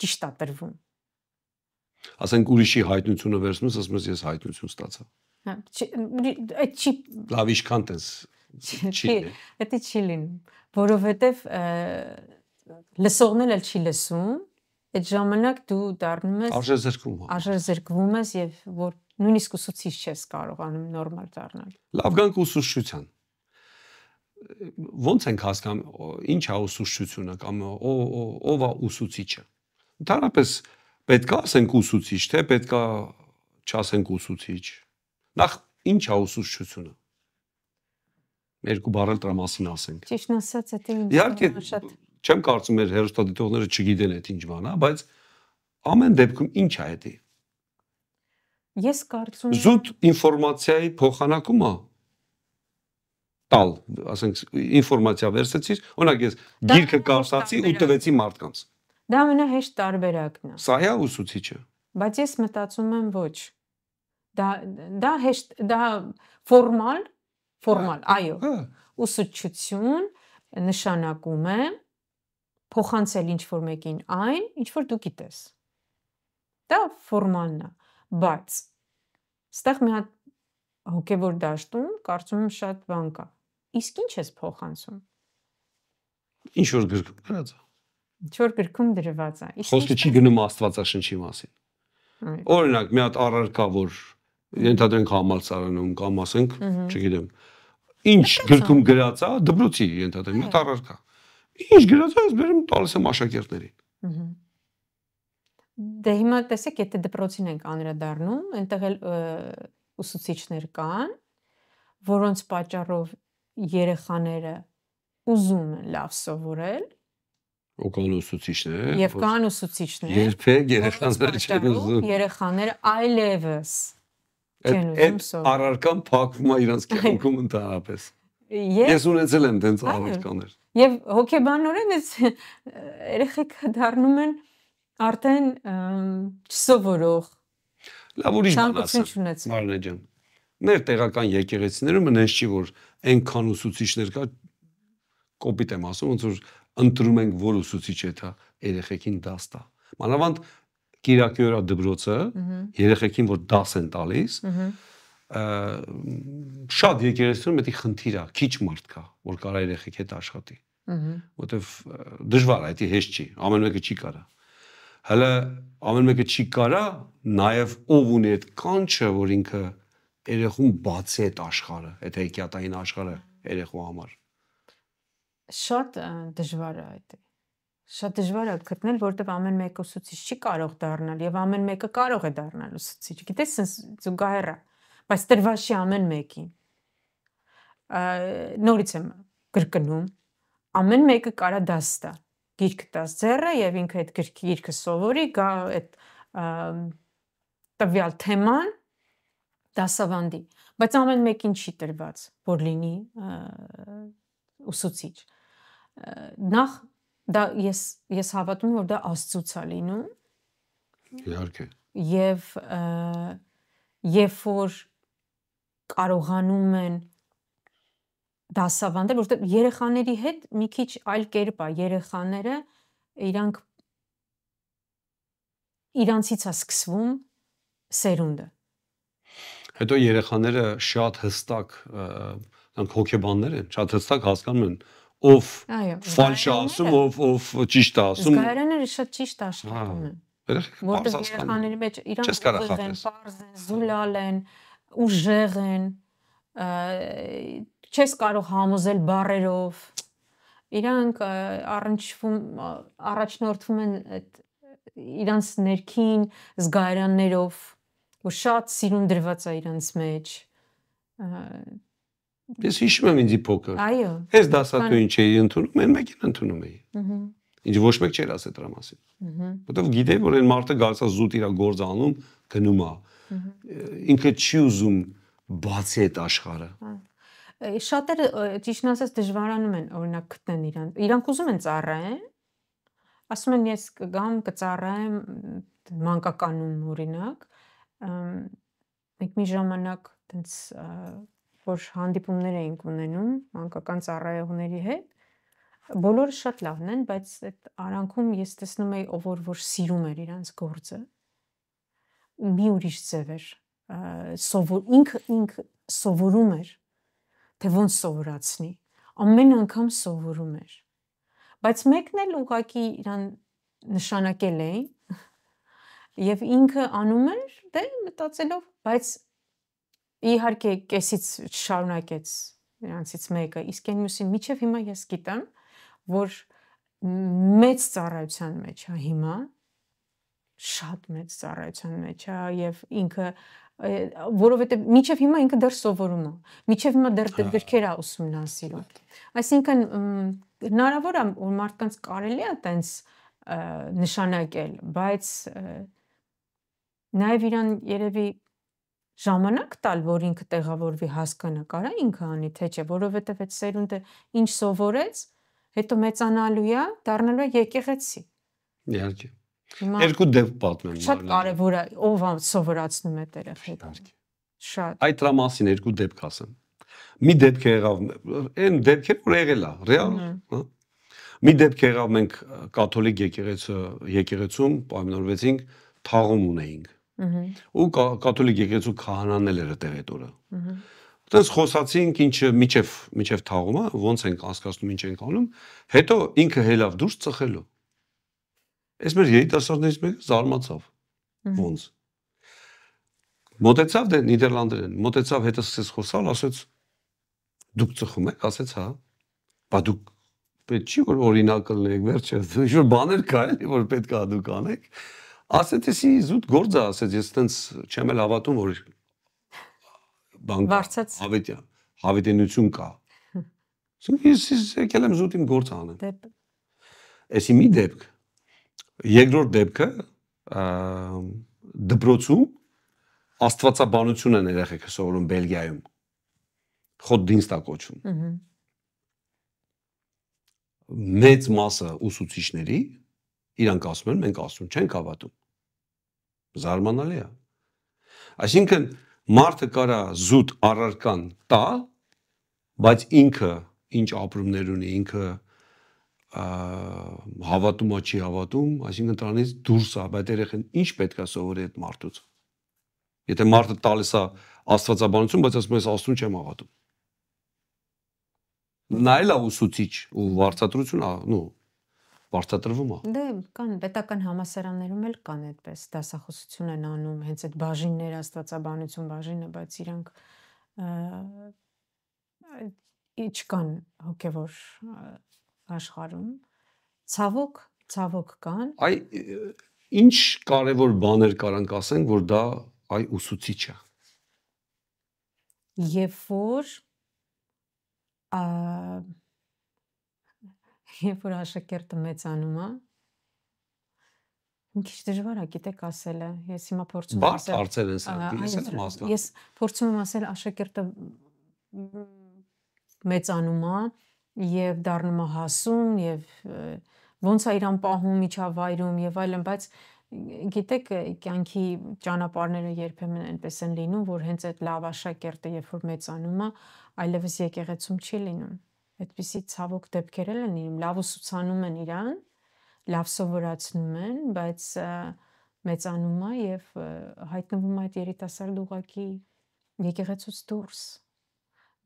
ճիշտ է տրվում։ Ասենք ուրիշի հայտնությունը վերցնես, ասում ես ես հայտնություն ստացա։ Այդ չի լավ ինչքան տես չի։ Դա չի լինում, որովհետև լսողն էլ չի լսում, այդ ժամանակ դու դառնում ես արժեզրկվում ես եւ որ նույնիսկ ուսուցիչ չես կարողանում նորմալ դառնալ։ Լավ գանք ուսուցչության։ Ոնց ենք հասկանում ինչ է ուսուցչությունը կամ ով է ուսուցիչը։ Ընդհանրապես պետք է ասենք ուսուցիչ, թե պետք է չասենք ուսուցիչ։ Նախ ինչ է ուսուցչությունը։ Երկու բառ էլ դրա մասին ասենք։ Ճիշտն ասած, դա իհարկե չեմ կարծում մեր հերոստատիտողները չգիտեն այդ ինչ բան է, բայց ամեն դեպքում ինչ է դա։ Ես կարծում եմ զուտ ինֆորմացիայի փոխանակումը տալ, ասենք ինֆորմացիա վերցեցիր, օրինակ ես գիրքը կարդացի ու տվեցի մարդկանց։ Դա ամենահեշտ տարբերակն է։ Սա է ուսուցիչը։ Բայց ես մտածում եմ ոչ։ Դա հեշտ, դա ֆորմալ, այո։ Ուսուցչություն նշանակում է փոխանցել ինչ-որ մեկին այն, ինչ-որ դու գիտես։ Դա ֆորմալն է, բայց ստեղ մի հատ հոգևոր դաշտում կարծում եմ շատ բան կա։ Իսկ ինչ ես փոխանցում։ Ինչ որ գրքում գրած է։ Ինչ որ գրքում դրված է։ Խոսքը չի գնում Աստվածաշնչի մասին։ Օրինակ մի հատ առարկա, որ ենթադրենք համալսարանում կամ ասենք, չգիտեմ, ինչ գրքում գրած է, դպրոցի ենթադրենք, մի հատ առարկա։ Ինչ գրած է, ես բերեմ տալիս եմ աշակերտներին։ Դե հիմա տեսեք, եթե դպրոցին ենք անդրադառնում, այնտեղ էլ ուսուցիչներ կան, որոնց պատճառով երեխաները ուզում են լավ սովորել Կան ուսուցիչներ եւ կան ուսուցիչներ երբեք երեխաները չեն ուզում երեխաները այլևս չեն ուզում այդ սովորել առարկան փակվում է իրանց կյանքում ընդհանրապես ես ունեցել եմ տենց առարկաներ եւ հոգեբանորեն այս երեխեքը դառնում են արդեն չսովորող լավ ուրիշ բան ասեմ Մարնե ջան մեր տեղական եկեղեցիներում նենց չի որ այնքան ուսուցիչներ կա կոպիտ եմ ասում ոնց որ ընտրում ենք որ ուսուցիչ է դա երեխեքին դաս տա մանավանդ Կիրակի օրա դպրոցը երեխեքին որ դաս են տալիս շատ եկեղեցիներում դա խնդիր է քիչ մարդ կա որ կարա երեխեք հետ աշխատի որտեվ դժվար է դա հեշտ չի ամեն մեկը չի կարա հələ ամեն մեկը չի կարա նաև ով ունի այդ կանչը որ ինքը երեխուն բացի այդ աշխարհը այդ հեքիաթային աշխարհը երեխու համար շատ դժվար է այդ շատ դժվար է գտնել որտեվ ամեն մեկը ուսուցիչ չի կարող դառնալ եւ ամեն մեկը կարող է դառնալ ուսուցիչ գիտես զուգահեռ է բայց տրված չի ամեն մեկին նորից եմ կրկնում ամեն մեկը կարա դաս տա գիրքը տաս ձեռը եւ ինքը այդ գիրքը սովորի գա այդ տվյալ թեման դասավանդի բայց ամեն մեկին չի տրված որ լինի ուսուցիչ նախ դա ես հավատում եմ որ դա Աստծուց է լինում իհարկե եւ երբ որ կարողանում են դասավանդել որտեղ երեխաների հետ մի քիչ այլ կերպ է երեխաները իրանցից է սկսվում սերունդը հետո երեխաները շատ հստակ նրանք հոգեբաններ են շատ հստակ հասկանում են ով ֆալշ է ասում ով ճիշտ է ասում զգայարանները շատ ճիշտ աշխատում են որտեղ երեխաների մեջ իրանք ուղիղ են պարզ են զուլալ են ուժեղ են չես կարող համոզել բառերով իրանք առաջնորդվում են իրանց ներքին զգայարաններով որ շատ սիրուն դրված է իրանց մեջ ես հիշում եմ ինձի փոքր այո ես դասատուին չէի ընդունում այն մեկին ընդունում էի ինչ ոչ մեկ չէր ասել դրա մասին որտեվ գիտեի որ այն մարդը գալիս է զուտ իր գործը անում գնում է ինքը չի ուզում բացի այդ աշխարհը շատերը ճիշտն ասած դժվարանում են օրինակ գտնեն իրանք ուզում են ծառայեն ասում են ես կգամ կծառայեմ մանկականում օրինակ մենք մի ժամանակ տենց որ հանդիպումներ էինք ունենում մանկական ծառայողների հետ բոլորը շատ լավն են բայց այդ արանքում ես տեսնում էի ով որ սիրում էր իրանց գործը մի ուրիշ ձև էր ինքը սովորում էր թե ոնց սովորացնի ամեն անգամ սովորում էր բայց մեկն էլ ուղղակի իրան նշանակել էին եւ ինքը անում էր դե մտածելով բայց իհարկե կեսից շարունակեց նրանցից մեկը իսկ այն մյուսին միջև հիմա ես գիտեմ որ մեծ ծառայության մեջ է հիմա շատ մեծ ծառայության մեջ է եւ ինքը որովհետեւ միջև հիմա ինքը դեռ սովորում է միջև հիմա դեռ գրքեր է ուսումնասիրում այսինքն հնարավոր է որ մարդկանց կարելի է տենց նշանակել բայց նաեւ իրան երևի ժամանակ տալ որ ինքը տեղավորվի հասկանա կարա ինքը անի թե չէ որովհետեւ այդ սերունդը ինչ սովորեց հետո մեծանալու է դառնալու է եկեղեցի իհարկե երկու դեպք պատմեմ շատ կարևոր է ով սովորացնում է երեխեքին շատ այդ դրա մասին երկու դեպք ասեմ մի դեպք եղավ այն դեպքեր որ եղել է ռեալ մի դեպք եղավ մենք կաթոլիկ եկեղեցում պայմանավորվեցինք թաղում ունեինք ու կաթոլիկ եկեղեցու քահանաները տեղ այդ օրը այդպես խոսացինք ինչը միջև թաղումը ոնց ենք անցկացնում ինչ ենք անում հետո ինքը հելավ դուրս ծխելու այս մեր երիտասարդներից մեկը զարմացավ ոնց մոտեցավ դե Նիդերլանդերեն մոտեցավ հետո սկսեց խոսալ ասեց դուք ծխում եք ասեց հա բա դուք պետք չի որ օրինակ լինեք վերջը ինչ որ բաներ կա էլի որ պետք է դուք անեք ասեց էսի զուտ գործ է ասեց ես տենց չեմ էլ հավատում որ բան հավիտենություն կա Ես եկել եմ զուտ իմ գործը անեմ։ Էսի մի դեպք։ Երկրորդ դեպքը դպրոցում աստվածաբանություն են երեխեքը սովորում Բելգիայում։ Խոդդինստա կոչվում։ Մեծ մասը ուսուցիչների իրանք ասում են, մենք Աստծուն չենք հավատում։ Զարմանալի է։ Այսինքն մարդը կարա զուտ առարկան տա, բայց ինքը ինչ ապրումներ ունի, ինքը հավատում է, չի հավատում, այսինքն դրանից դուրս է, բայց երեխան ինչ պետք է սովորի այդ մարդուց։ Եթե մարդը տալիս է աստվածաբանություն, բայց ասում է Աստծուն չեմ հավատում։ Նա էլ է ուսուցիչ ու վարձատրություն, վարձատրվում է։ Դե կան պետական համալսարաններում էլ կան այդպես դասախոսություն են անում, հենց այդ բաժիններ աստվածաբանություն բաժինը, բայց իրանք չկան հոգևոր աշխարհում։ Ցավոք կան։ Այ ինչ կարևոր բաներ կարանք ասենք, որ դա այ ուսուցիչ է։ Երբ որ աշակերտը մեծանում է, մի քիչ դժվար է, գիտեք, ասելը։ Ես հիմա փորձում եմ ասել։ Բարդ հարցեր են սա, ես էլ եմ հասկանում։ Ես փորձում եմ ասել աշակերտը մեծանում է եւ դառնում է հասուն եւ ոնց է իրան պահում միջավայրում եւ այլն, բայց գիտեք, կյանքի ճանապարհները երբեմն այնպես են լինում, որ հենց այդ լավ աշակերտը, երբ որ մեծանում է, այլևս եկեղեցում չի լինում։ Այդպիսի ցավոք դեպքեր են լինում, լավ ուսուցանում են իրան, լավ սովորացնում են, բայց մեծանում է եւ հայտնվում է այդ երիտասարդ ուղակի եկեղեցուց դուրս։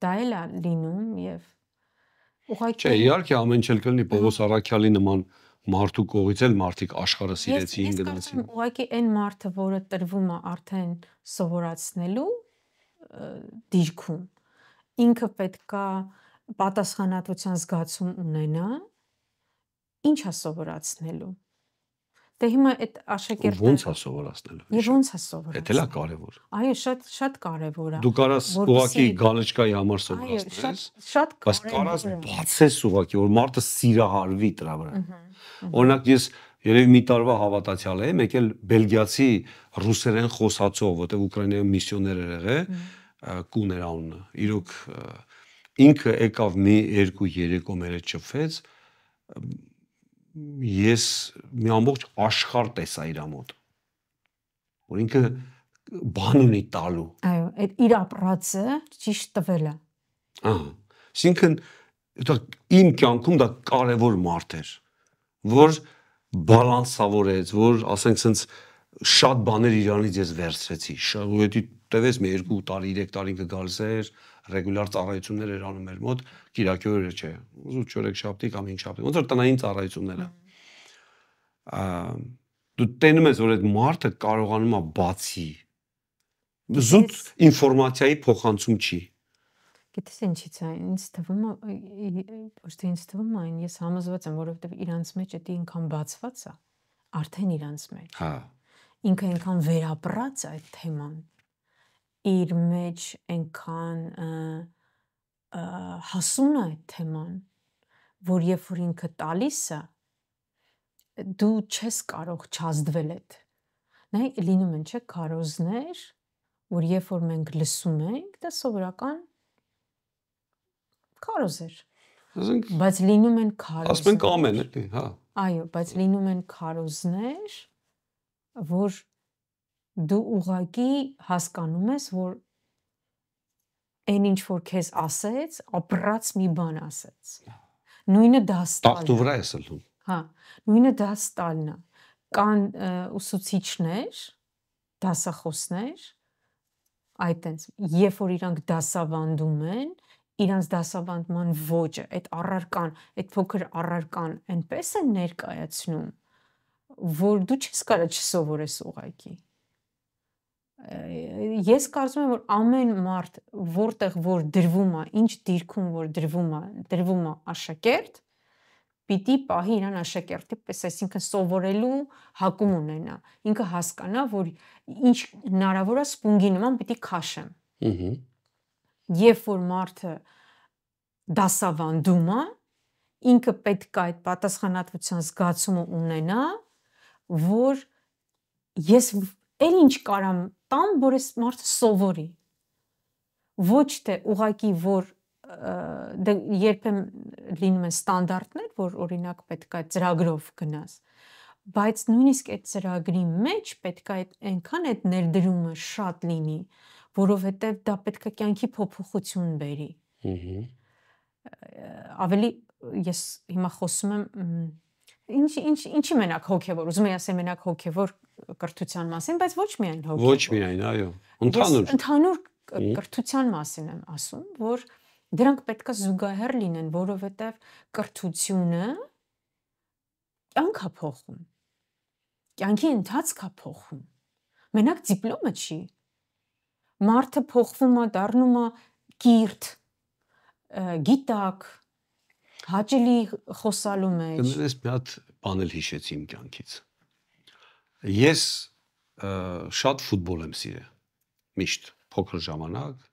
Դա էլ է լինում եւ ուղղակի Չէ, իհարկե ամեն ինչ էլ կլինի Պողոս Առաքյալի նման մարդու կողից էլ մարդիկ աշխարհը սիրեցին գնացին։ Ուղղակի այն մարդը, որը տրվում է արդեն սովորացնելու դիրքում, ինքը պետքա պատասխանատվության զգացում ունենա, ինչ է սովորացնելու։ Դե հիմա այդ աշակերտը ո՞նց է սովորացնելու։ Եվ ո՞նց է սովորացնելու։ Դա էլ է կարևոր։ Այո, շատ կարևոր է։ Դու կարաս ուղղակի գալեչկայի համար սովորացնես։ Շատ բայց կարաս բացես ուղղակի, որ մարդը սիրահարվի դրա վրա։ Օրինակ ես երևի մի տարվա հավատացյալ եմ, եկել բելգիացի ռուսերեն խոսացող, որտեղ Ուկրաինայում միսիոներ էր եղել, կուն էր անունը։ Իրոք ինքը եկավ մի 2-3 օր չփվեց, ես մի ամբողջ աշխարհ տեսա իր մոտ, որ ինքը բան ունի տալու։ Այո, այդ իր ապրածը ճիշտ տվել է։ Ահա, այսինքն դա իմ կյանքում դա կարևոր մարդ էր, որ բալանսավորեց, որ ասենք sense շատ բաներ իրանից ես վերցրեցի, ու տևեց մի 2 տարի, 3 տարի ինքը գալիս էր, ռեգուլար ծառայություններ էր անում մեր մոտ, կիրակի օրերը չէ, ուզու չորեքշաբթի կամ հինգշաբթի, ոնց որ տնային ծառայությունները։ Դու տենում ես, որ այդ մարդը կարողանում է բացի զուտ ինֆորմացիայի փոխանցում չի։ Գիտես ինչի՞ց է, ինձ թվում է, ոչ թե ինձ թվում է, ես համոզված եմ, որովհետև իրանց մեջ դա ինքան բացված է, արդեն իրանց մեջ։ Հա։ Ինքը այնքան վերապրած է այդ թեման, իր մեջ այնքան հասուն է այդ թեման, որ երբ որ ինքը տալիս է, դու չես կարող չազդվել այդ։ Նայ լինում են չէ քարոզներ, որ երբ որ մենք լսում ենք, դա սովորական քարոզեր։ Բայց լինում են քարոզներ։ Ասում են կամեն էլի, հա։ Այո, բայց լինում են քարոզներ, որ դու ուղակի հասկանում ես, որ այն ինչ որ քեզ ասեց, ապրած մի բան ասեց։ Նույնը դաստալն է։ Տախտու վրա ես ելնում։ Հա, նույնը դաստալն է։ Կան ուսուցիչներ, դասախոսներ, այտենց, երբ որ իրանք դասավանդում են, իրանց դասավանդման ոճը, այդ առարկան, այդ փոքր առարկան այնպես են ներկայացնում, որ դու չես կարող չսովորես ուղակի։ Ես կարծում եմ, որ ամեն մարդ, որտեղ որ դրվում է, ինչ դիրքում որ դրվում է աշակերտ, պիտի պահի իրան աշակերտի պես, այսինքն սովորելու հակում ունենա։ Ինքը հասկանա, որ ինչ հնարավոր է սպունգի նման պիտի քաշեմ։ Երբ որ մարդը դասավանդումը, ինքը պետք է այդ պատասխանատվության զգացումը ունենա, որ ես էլ ինչ կարամ տամ, որ այս մարդը սովորի։ Ոչ թե ուղղակի որ երբեմն լինում են ստանդարտներ, որ օրինակ պետք է ծրագրով գնաս, բայց նույնիսկ այդ ծրագրի մեջ պետք է այնքան այդ ներդրումը շատ լինի, որովհետև դա պետք է կյանքի փոփոխություն բերի։ Ավելի ես հիմա խոսում եմ ինչի մենակ հոգևոր, ուզում եմ ասել մենակ հոգևոր կրթության մասին, բայց ոչ միայն հոգևոր։ Ոչ միայն, այո, ընդհանուր կրթության մասին եմ ասում, որ դրանք պետք է զուգահեռ լինեն, որովհետև կրթությունը կյանք է փոխում։ Կյանքի ընթացք է փոխում։ Մենակ դիպլոմը չի։ Մարդը փոխվում է, դառնում է կիրթ, գիտակ, հաճելի խոսալու մեջ։ Կներես մի հատ բան էլ հիշեցի իմ կյանքից։ Ես շատ ֆուտբոլ եմ սիրել։ Միշտ փոքր ժամանակ,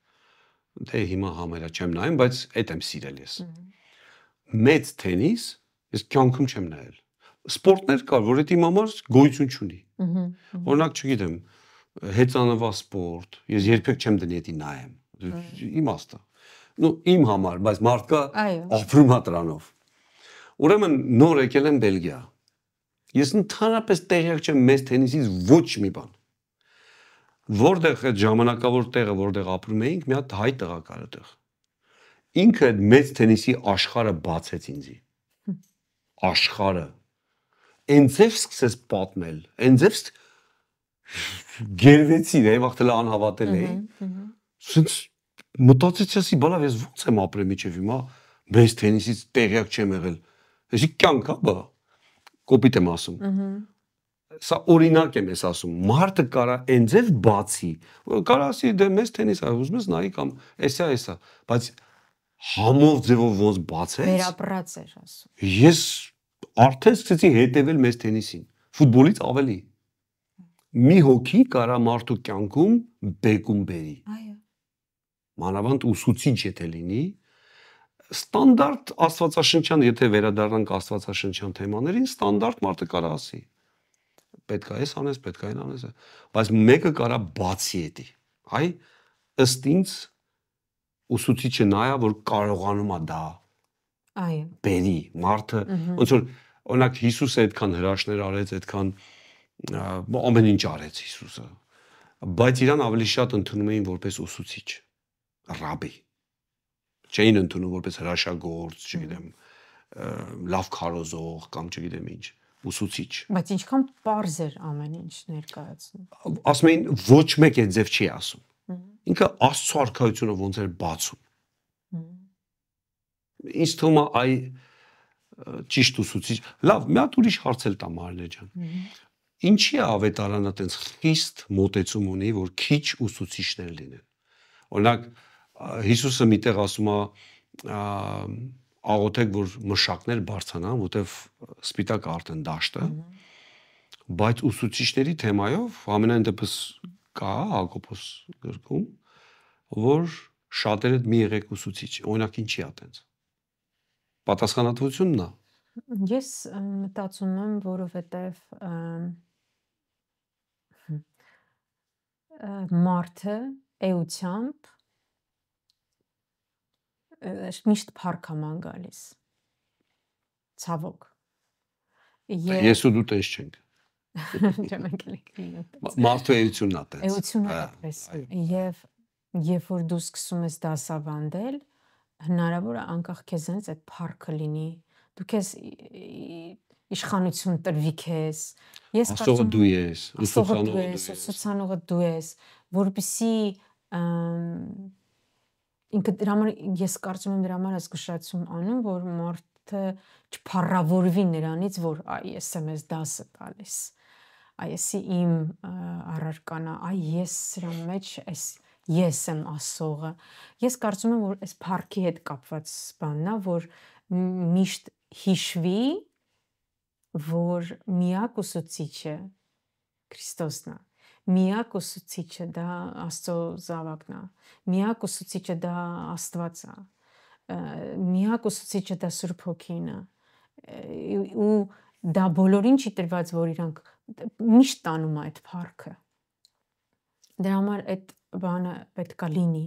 դե հիմա համերա չեմ նայում, բայց այդ եմ սիրել ես։ Մեծ թենիս ես կյանքում չեմ նայել։ Սպորտներ կար, որ այդ իմ համար գոյություն չունի։ Օրինակ, չգիտեմ, հեծանվա սպորտ, ես երբեք չեմ դնի դա նայեմ։ Իմաստը։ Իմ համար, բայց մարդկա ապրում է դրանով։ Ուրեմն նոր եկել եմ Բելգիա։ Ես ընդհանրապես տեղյակ չեմ մեծ թենիսից ոչ մի բան։ Որտեղ այդ ժամանակավոր տեղը, որտեղ ապրում էինք, մի հատ հայ տղա կար այդտեղ։ Ինքը այդ մեծ թենիսի աշխարհը բացեց ինձի։ Աշխարհը։ Այնձև սկսեց պատմել, այնձև գերվեցի, այվախտել անհավատել էի։ Սենց մտածեցի, ասի, բալավ ես ո՞նց եմ ապրել միջև հիմա, մեծ թենիսից տեղյակ չեմ եղել։ Էսի կյանք է, բա։ Կոպիտ եմ ասում։ Սա օրինակ եմ ես ասում, մարդը կարա այնձև բացի, կարա ասի դե մեծ թենիս է, ուզում ես նայի կամ էսա, բայց համով ձևով ոնց բացեց։ Վերապրած էր ասում։ Ես արդեն սկսեցի հետևել մեծ թենիսին, ֆուտբոլից ավելի։ Մի հոգի կարա մարդու կյանքում բեկում բերի։ Այո։ Մանավանդ ուսուցիչ եթե լինի, ստանդարտ աստվածաշնչյան, եթե վերադառնանք աստվածաշնչյան թեմաներին, ստանդարտ մարդը կարա ասի։ Պետք է էս անես, պետք է այն անես, բայց մեկը կարա բացի էդի։ Այ ըստ ինձ ուսուցիչը նայա, որ կարողանում է դա։ Այո։ Բերի մարդը, ոնց որ օրինակ Հիսուսը այդքան հրաշքներ արեց, այդքան ամեն ինչ արեց Հիսուսը, բայց իրան ավելի շատ ընդունում էին որպես ուսուցիչ, ռաբի։ Չէին ընդունում որպես հրաշագործ, չգիտեմ, լավ քարոզող կամ չգիտեմ ինչ, ուսուցիչ։ Բայց ինչքան պարզ էր ամեն ինչ ներկայացնում։ Ասում էին ոչ մեկ այդ ձև չի ասում։ Ինքը Աստծո արքայությունը ոնց էր բացում։ Ինչ թվում է այ ճիշտ ուսուցիչ։ Լավ, մի հատ ուրիշ հարց էլ տամ Մարինե ջան։ Ինչի է ավետարանը այտենց խիստ մոտեցում ունի, որ քիչ ուսուցիչներ լինեն։ Օրինակ Հիսուսը միտեղ ասում է աղոթեք, որ մշակներ բարձրանան, որտեվ սպիտակ արդեն դաշտը, բայց ուսուցիչների թեմայով ամենայն դեպս կա Հակոբոս գրքում, որ շատերը մի եղեք ուսուցիչ, օրինակ ինչի է այտենց։ Պատասխանատվությունն է։ Ես մտածում եմ, որովհետև մարդը էությամբ միշտ փառք է ման գալիս։ Ցավոք։ Ես ու դու տես չենք։ Չենք լինի։ Մարդու էությունն է տես։ Էությունն է տես։ Եվ երբ որ դու սկսում ես դասավանդել, հնարավոր է անկախ քեզանից այդ փառքը լինի։ Դու քեզ իշխանություն տրվի քեզ։ Ես ասողը դու ես, ուսուցանողը դու ես, որպեսզի ինքը դրա համար ես կարծում եմ դրա համար զգուշացում անում, որ մարդը չփառավորվի նրանից, որ այ ես եմ ես դասը տալիս։ Այսի իմ առարկանա, այ ես սրա մեջ ես եմ ասողը։ Ես կարծում եմ, որ այս փառքի հետ կապված բանն է, որ միշտ հիշվի, որ միակ ուսուցիչը Քրիստոսն է։ Միակ ուսուցիչը դա Աստծո զավակն է։ Միակ ուսուցիչը դա Աստված է։ միակ ուսուցիչը դա Սուրբ Հոգին է ու դա բոլորին չի տրված, որ իրանք միշտ տանում է այդ փառքը։ Դրա համար այդ բանը պետքա լինի։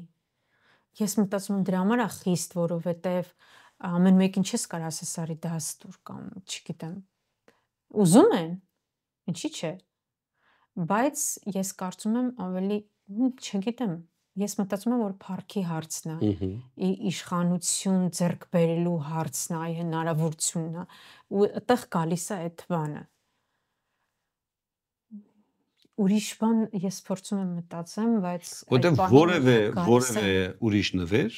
Ես մտածում եմ դրա համար է խիստ, որովհետև ամեն մեկին չես կարող ասես արի դաստուր կամ չգիտեմ։ Ուզում են, ինչի՞ չէ։ Բայց ես կարծում եմ ավելի, չգիտեմ, ես մտածում եմ, որ փառքի հարցն է, իշխանություն ձեռք բերելու հարցն է, այ հնարավորությունն է, ու այդտեղ գալիս է այդ բանը։ Ուրիշ բան ես փորձում եմ մտածեմ, բայց որտեղ որևէ ուրիշ նվեր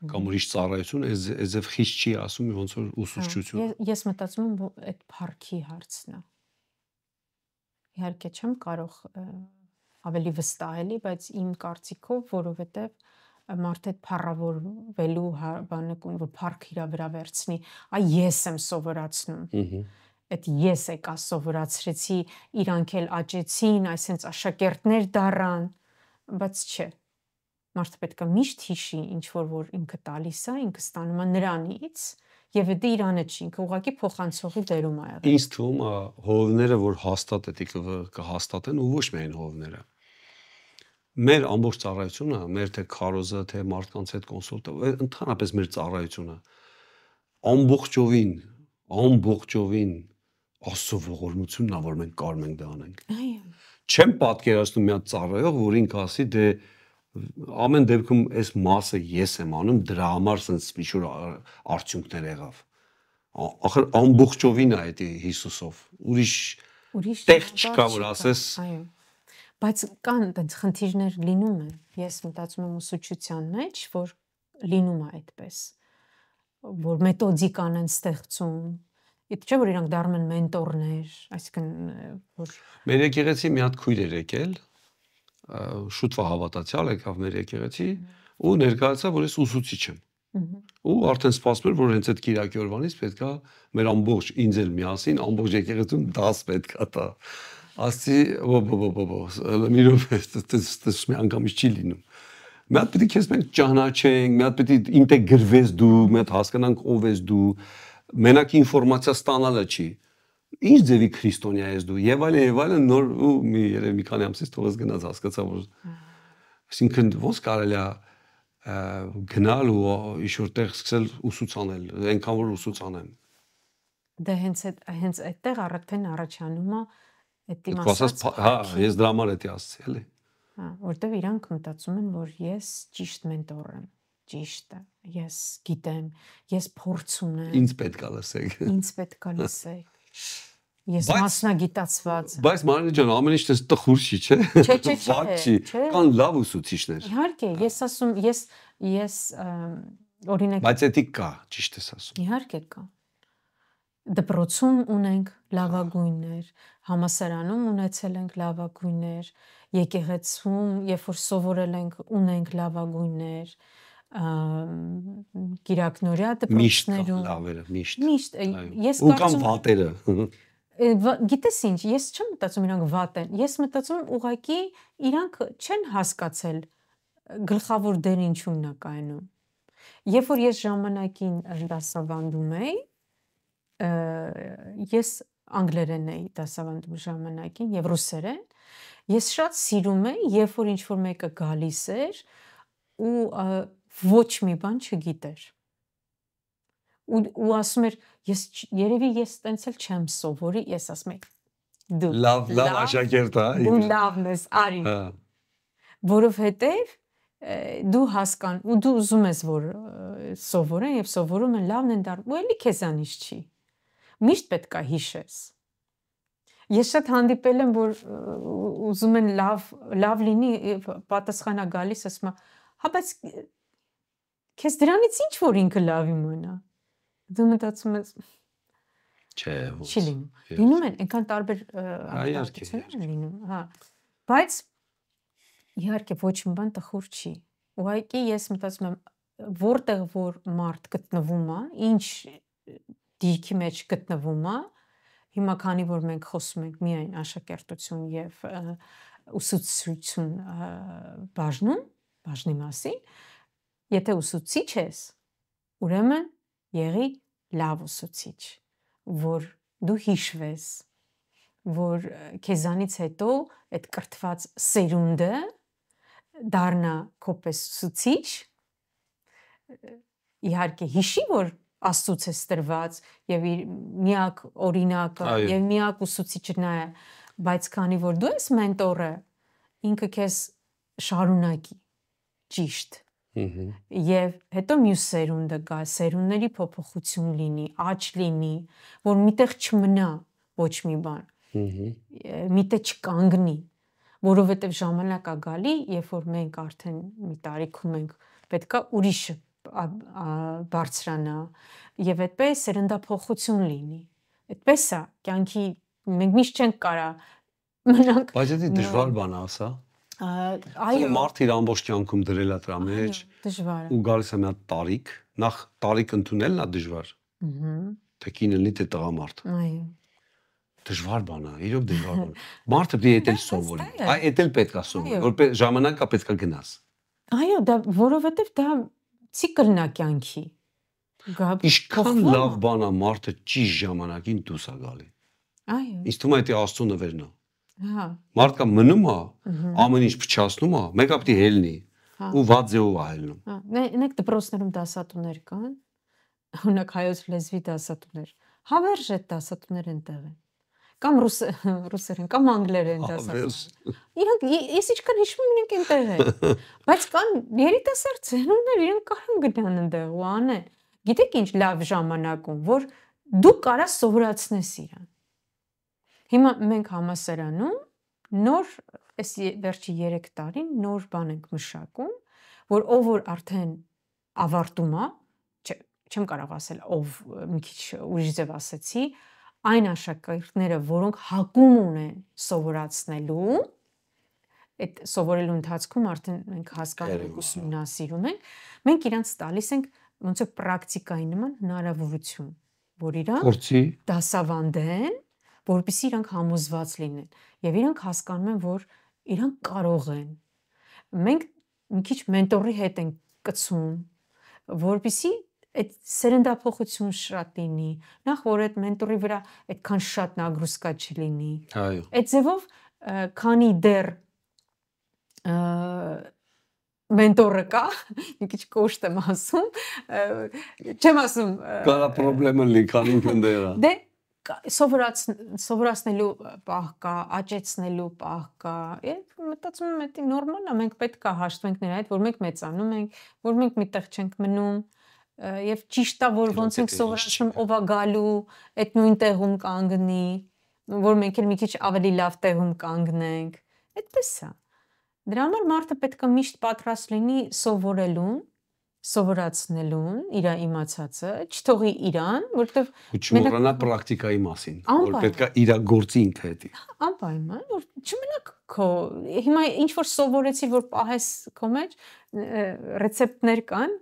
կամ ուրիշ ծառայություն այզև խիստ չի ասում ոնց որ ուսուցչություն։ Ես մտածում եմ, որ այդ փառքի հարցն է։ Իհարկե չեմ կարող ավելի վստահ էլի, բայց իմ կարծիքով, որովհետև մարդը այդ փառավորվելու բանը կոն որ փառք իրա վրա վերցնի, այ ես եմ սովորացնում։ Այդ ես եկա սովորացրեցի, իրանք էլ աճեցին, այսինքն աշակերտներ դառան, բայց չէ։ Մարդը պետք է միշտ հիշի ինչ որ ինքը տալիս է, ինքը ստանում է նրանից, եւ դա իրանը չի, ինքը ուղղակի փոխանցողի դերում է եղել։ Ինձ թվում է հովները, որ հաստատ է կհաստատեն ու ոչ միայն հովները։ Մեր ամբողջ ծառայությունը, մեր թե քարոզը, թե մարդկանց հետ կոնսուլտը, ընդհանրապես մեր ծառայությունը ամբողջովին Աստծո ողորմությունն է, որ մենք կարող ենք դա անենք։ Այո։ Չեմ պատկերացնում մի հատ ծառայող, որ ինքը ասի դե ամեն դեպքում այս մասը ես եմ անում, դրա համար sense ինչ-որ արդյունքներ եղավ։ Ախր ամբողջովին է դա Հիսուսով։ Ուրիշ տեղ չկա, որ ասես։ Այո։ Բայց կան այդպես խնդիրներ լինում են։ Ես մտածում եմ ուսուցչության մեջ, որ լինում է այդպես, որ մեթոդիկան են ստեղծում։ Իդ չէ որ իրանք դառնում են մենտորներ, այսինքն որ մեր եկեղեցի մի հատ քույր էր եկել, շուտվա հավատացյալ եկավ մեր եկեղեցի ու ներկայացավ, որ ես ուսուցիչ եմ։ Ու արդեն սպասում էր, որ հենց այդ Կիրակի օրվանից պետքա մեր ամբողջ ինձ էլ միասին ամբողջ եկեղեցուն դաս պետքա տա։ Ասի մի րոպե, մի անգամից չի լինում։ Մի հատ պետք է քեզ մենք ճանաչենք, մի հատ պետք է ինտեգրվես դու, մի հատ հասկանանք ով ես դու, մենակ ինֆորմացիա ստանալը չի։ Ինչ ձևի քրիստոնյա ես դու եւ այլն նոր ու մի քանի ամսից թողես գնաց հասկացա որ այսինքն ոնց կարելի է գնալ ու ինչ-որ տեղ սկսել ուսուցանել, այնքան որ ուսուցանեմ։ Դա հենց այդտեղ արդեն առաջանում է այդ իմ ասած, հա, ես դրա համար էի ասացի, էլի։ Հա, որտեվ իրանք մտածում են, որ ես ճիշտ մենտոր եմ, ճիշտ է, ես գիտեմ, ես փորձ ունեմ։ Ինձ պետք է լսեք։ Ինձ պետք է լսեք։ Ես մասնագիտացված եմ։ Բայց Մարինե ջան, ամեն ինչ դες տխուր չի, չէ։ Չէ։ Կան լավ ուսուցիչներ։ Իհարկե, ես ասում, ես օրինակ Բայց էդի կա, ճիշտ ես ասում։ Իհարկե կա։ Դպրոցում ունենք լավագույններ, համալսարանում ունեցել ենք լավագույններ, եկեղեցում, երբ որ սովորել ենք, ունենք լավագույններ, կիրակնորյա դպրոցներում։ Միշտ լավերը, միշտ։ Միշտ, ես ու կամ վատերը։ Գիտես ինչ, ես չեմ մտածում իրանք վատ են, ես մտածում ուղղակի իրանք չեն հասկացել գլխավոր դեր ինչու՞մն է կայանում։ Երբ որ ես ժամանակին դասավանդում էի, ես անգլերեն էի դասավանդում ժամանակին եւ ռուսերեն, ես շատ սիրում էի, երբ որ ինչ-որ մեկը գալիս էր ու ոչ մի բան չգիտեր։ Ու ասում էր, երևի ես տենց էլ չեմ սովորի, ես ասում եմ, դու լավ աշակերտ ես, դու լավն ես, արի։ Որովհետեւ դու հասկան ու դու ուզում ես որ սովորեն եւ սովորում են լավն են դառնում, ու էլի քեզանից չի։ Միշտ պետք է հիշես։ Ես շատ հանդիպել եմ, որ ուզում են լավ լինի, պատասխանա գալիս, ասում է, հա բայց քեզ դրանից ինչ որ ինքը լավ իմանա։ Դու մտածում ես չէ, չի լինում։ Լինում են այնքան տարբեր արտահայտություններ լինում, հա։ Բայց իհարկե ոչ մի բան տխուր չի։ Ուղղակի ես մտածում եմ, որտեղ որ մարդ գտնվում է, ինչ դիրքի մեջ գտնվում է, հիմա քանի որ մենք խոսում ենք միայն աշակերտություն եւ ուսուցչություն բաժնի մասին, եթե ուսուցիչ ես, ուրեմն եղի լավ ուսուցիչ, որ դու հիշվես, որ քեզանից հետո այդ կրթված սերունդը դառնա քո պես ուսուցիչ, իհարկե հիշի, որ Աստծուց է տրված եւ իր միակ օրինակը եւ միակ ուսուցիչը նա է, բայց քանի որ դու ես մենտորը, ինքը քեզ շարունակի ճիշտ։ Եվ հետո մյուս սերունդը գա, սերունդների փոփոխություն լինի, աճ լինի, որ միտեղ չմնա ոչ մի բան, միտեղ չկանգնի, որովհետև ժամանակ է գալի, երբ որ մենք արդեն մի տարիքում ենք, պետքա ուրիշը բարձրանա եւ այդպես սերնդափոխություն լինի։ Այդպես է, կյանքի մենք միշտ չենք կարա մնանք։ Բայց դա դժվար բան է, ասա։ Այո, մարդ իր ամբողջ կյանքում դրել է դրա մեջ։ Դժվար է։ Ու գալիս է մի հատ տարիք, նախ տարիք ընդունելն է դժվար։ Թե կինը լինի, թե տղամարդ։ Այո։ Դժվար բան է, իրոք դժվար բան։ Մարդը պետք է էտել սովորի։ Այ էտել պետք է սովորի, որ ժամանակա պետք է գնաս։ Այո, դա որովհետև դա ցիկլն է կյանքի։ Ինչքան լավ բան է մարդը ճիշտ ժամանակին դուրս է գալի։ Այո։ Ինձ թվում է դա Աստծո նվերն է։ Հա։ Մարդկա մնում է, ամեն ինչ փչացնում է, մեկը պետք է հելնի ու վատ ձևով է հելնում։ Հա, նենք դպրոցներում դասատուներ կան, օրինակ հայոց լեզվի դասատուներ։ Հավերժ այդ դասատուներ այնտեղ են։ Կամ ռուսերեն, կամ անգլերեն դասատուներ։ Իրանք ես ինչքան հիշում եմ իրենք այնտեղ են։ Բայց կան երիտասարդ ծերուններ, իրենք կարող գնան այնտեղ ու անեն։ Գիտեք ինչ լավ ժամանակում, որ դու կարաս սովորացնես իրան։ Հիմա մենք համասարանում նոր այս վերջի 3 տարին նոր բան ենք մշակում, որ ով որ արդեն ավարտում է, չեմ կարող ասել ով մի քիչ ուրիշ ձև ասեցի, այն աշակերտները, որոնք հակում ունեն սովորացնելու, այդ սովորելու ընթացքում արդեն մենք հասկանում ենք ուսումնասիրում ենք, մենք իրանց տալիս ենք ոնց է պրակտիկայի նման հնարավորություն, որ իրանք դասավանդեն, որպեսզի իրանք համոզված լինեն եւ իրանք հասկանում են, որ իրանք կարող են։ Մենք մի քիչ մենտորի հետ ենք կցում, որպեսզի այդ սերնդափոխություն շատ լինի, նախ որ այդ մենտորի վրա այդքան շատ նագրուսկա չլինի։ Այո։ Այդ ձևով քանի դեռ մենտորը կա, մի քիչ կոշտ եմ ասում, չեմ ասում կարա պրոբլեմը լի, քանի ինքնդեր է։ Դե սովորացնելու պահ կա, աճեցնելու պահ կա։ Եվ մտածում եմ, դա նորմալ է, մենք պետք է հաշտվենք նրա հետ, որ մենք մեծանում ենք, որ մենք միտեղ չենք մնում, եւ ճիշտ է, որ ոնց ենք սովորացնում, ով է գալու, այդ նույն տեղում կանգնի, որ մենք էլ մի քիչ ավելի լավ տեղում կանգնենք։ Այդպես է։ Դրա համար մարդը պետք է միշտ պատրաստ լինի սովորելուն, սովորացնելուն, իր իմացածը, չթողի իրան, որտեվ չմոռանա պրակտիկայի մասին, որ պետք է իր գործի ինքը հետի։ Անպայման, որ չմնա քո, հիմա ինչ որ սովորեցի, որ պահես քո մեջ, ռեցեպտներ կան,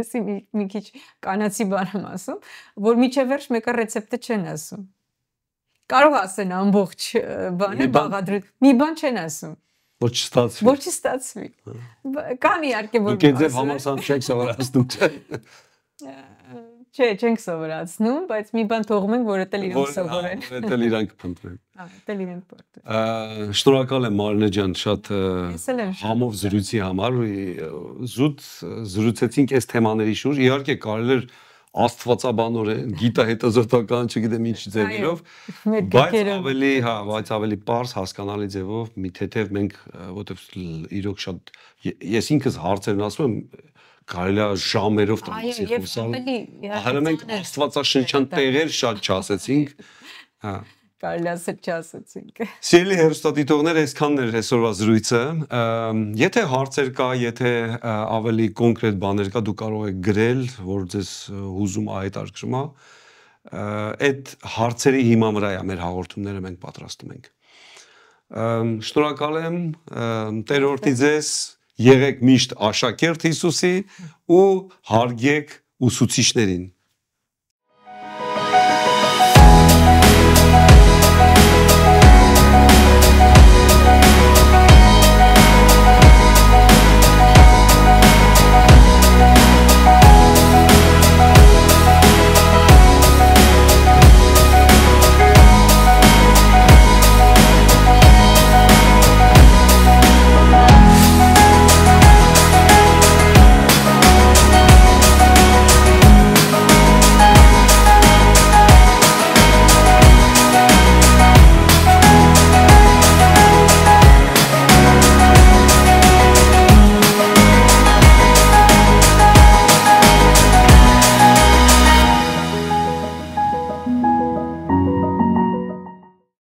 ասի մի քիչ կանացի բան եմ ասում, որ միջև վերջ մեկը ռեցեպտը չեն ասում։ Կարող ասեն ամբողջ բանը բաղադրել, մի բան չեն ասում։ Որ չստացվի։ Որ չստացվի։ Կան իհարկե որ դուք ձեր համասան չեք սովորացնում, չէ։ Չէ, չենք սովորացնում, բայց մի բան թողում ենք, որ էտել իրանք սովորեն։ Էտել իրանք փնտրեն։ Էտել իրանք փնտրեն։ Շնորհակալ եմ Մարինե ջան, շատ համով զրույցի համար, զուտ զրուցեցինք այս թեմաների շուրջ։ Իհարկե կարելի էր աստվածաբանորեն, գիտահետազոտական, չգիտեմ ինչ ձևերով, բայց ավելի պարզ հասկանալի ձևով, մի թեթև մենք, որովհետև իրոք շատ ես ինքս հարցերն ասում եմ, կարելի է ժամերով տրանսի խոսալ։ Հələ մենք աստվածաշնչյան տեղեր շատ չասեցինք, հա։ Կարելի ասել չասեցինք։ Սիրելի հեռուստադիտողներ, այսքանն էր այսօրվա զրույցը։ Եթե հարցեր կա, եթե ավելի կոնկրետ բաներ կա, դուք կարող եք գրել, որ ձեզ հուզում է, հետաքրքրում է։ Այդ հարցերի հիման վրա է մեր հաղորդումները մենք պատրաստում ենք։ Շնորհակալ եմ, Տեր օրհնի ձեզ, եղեք միշտ աշակերտ Հիսուսի ու հարգեք ուսուցիչներին։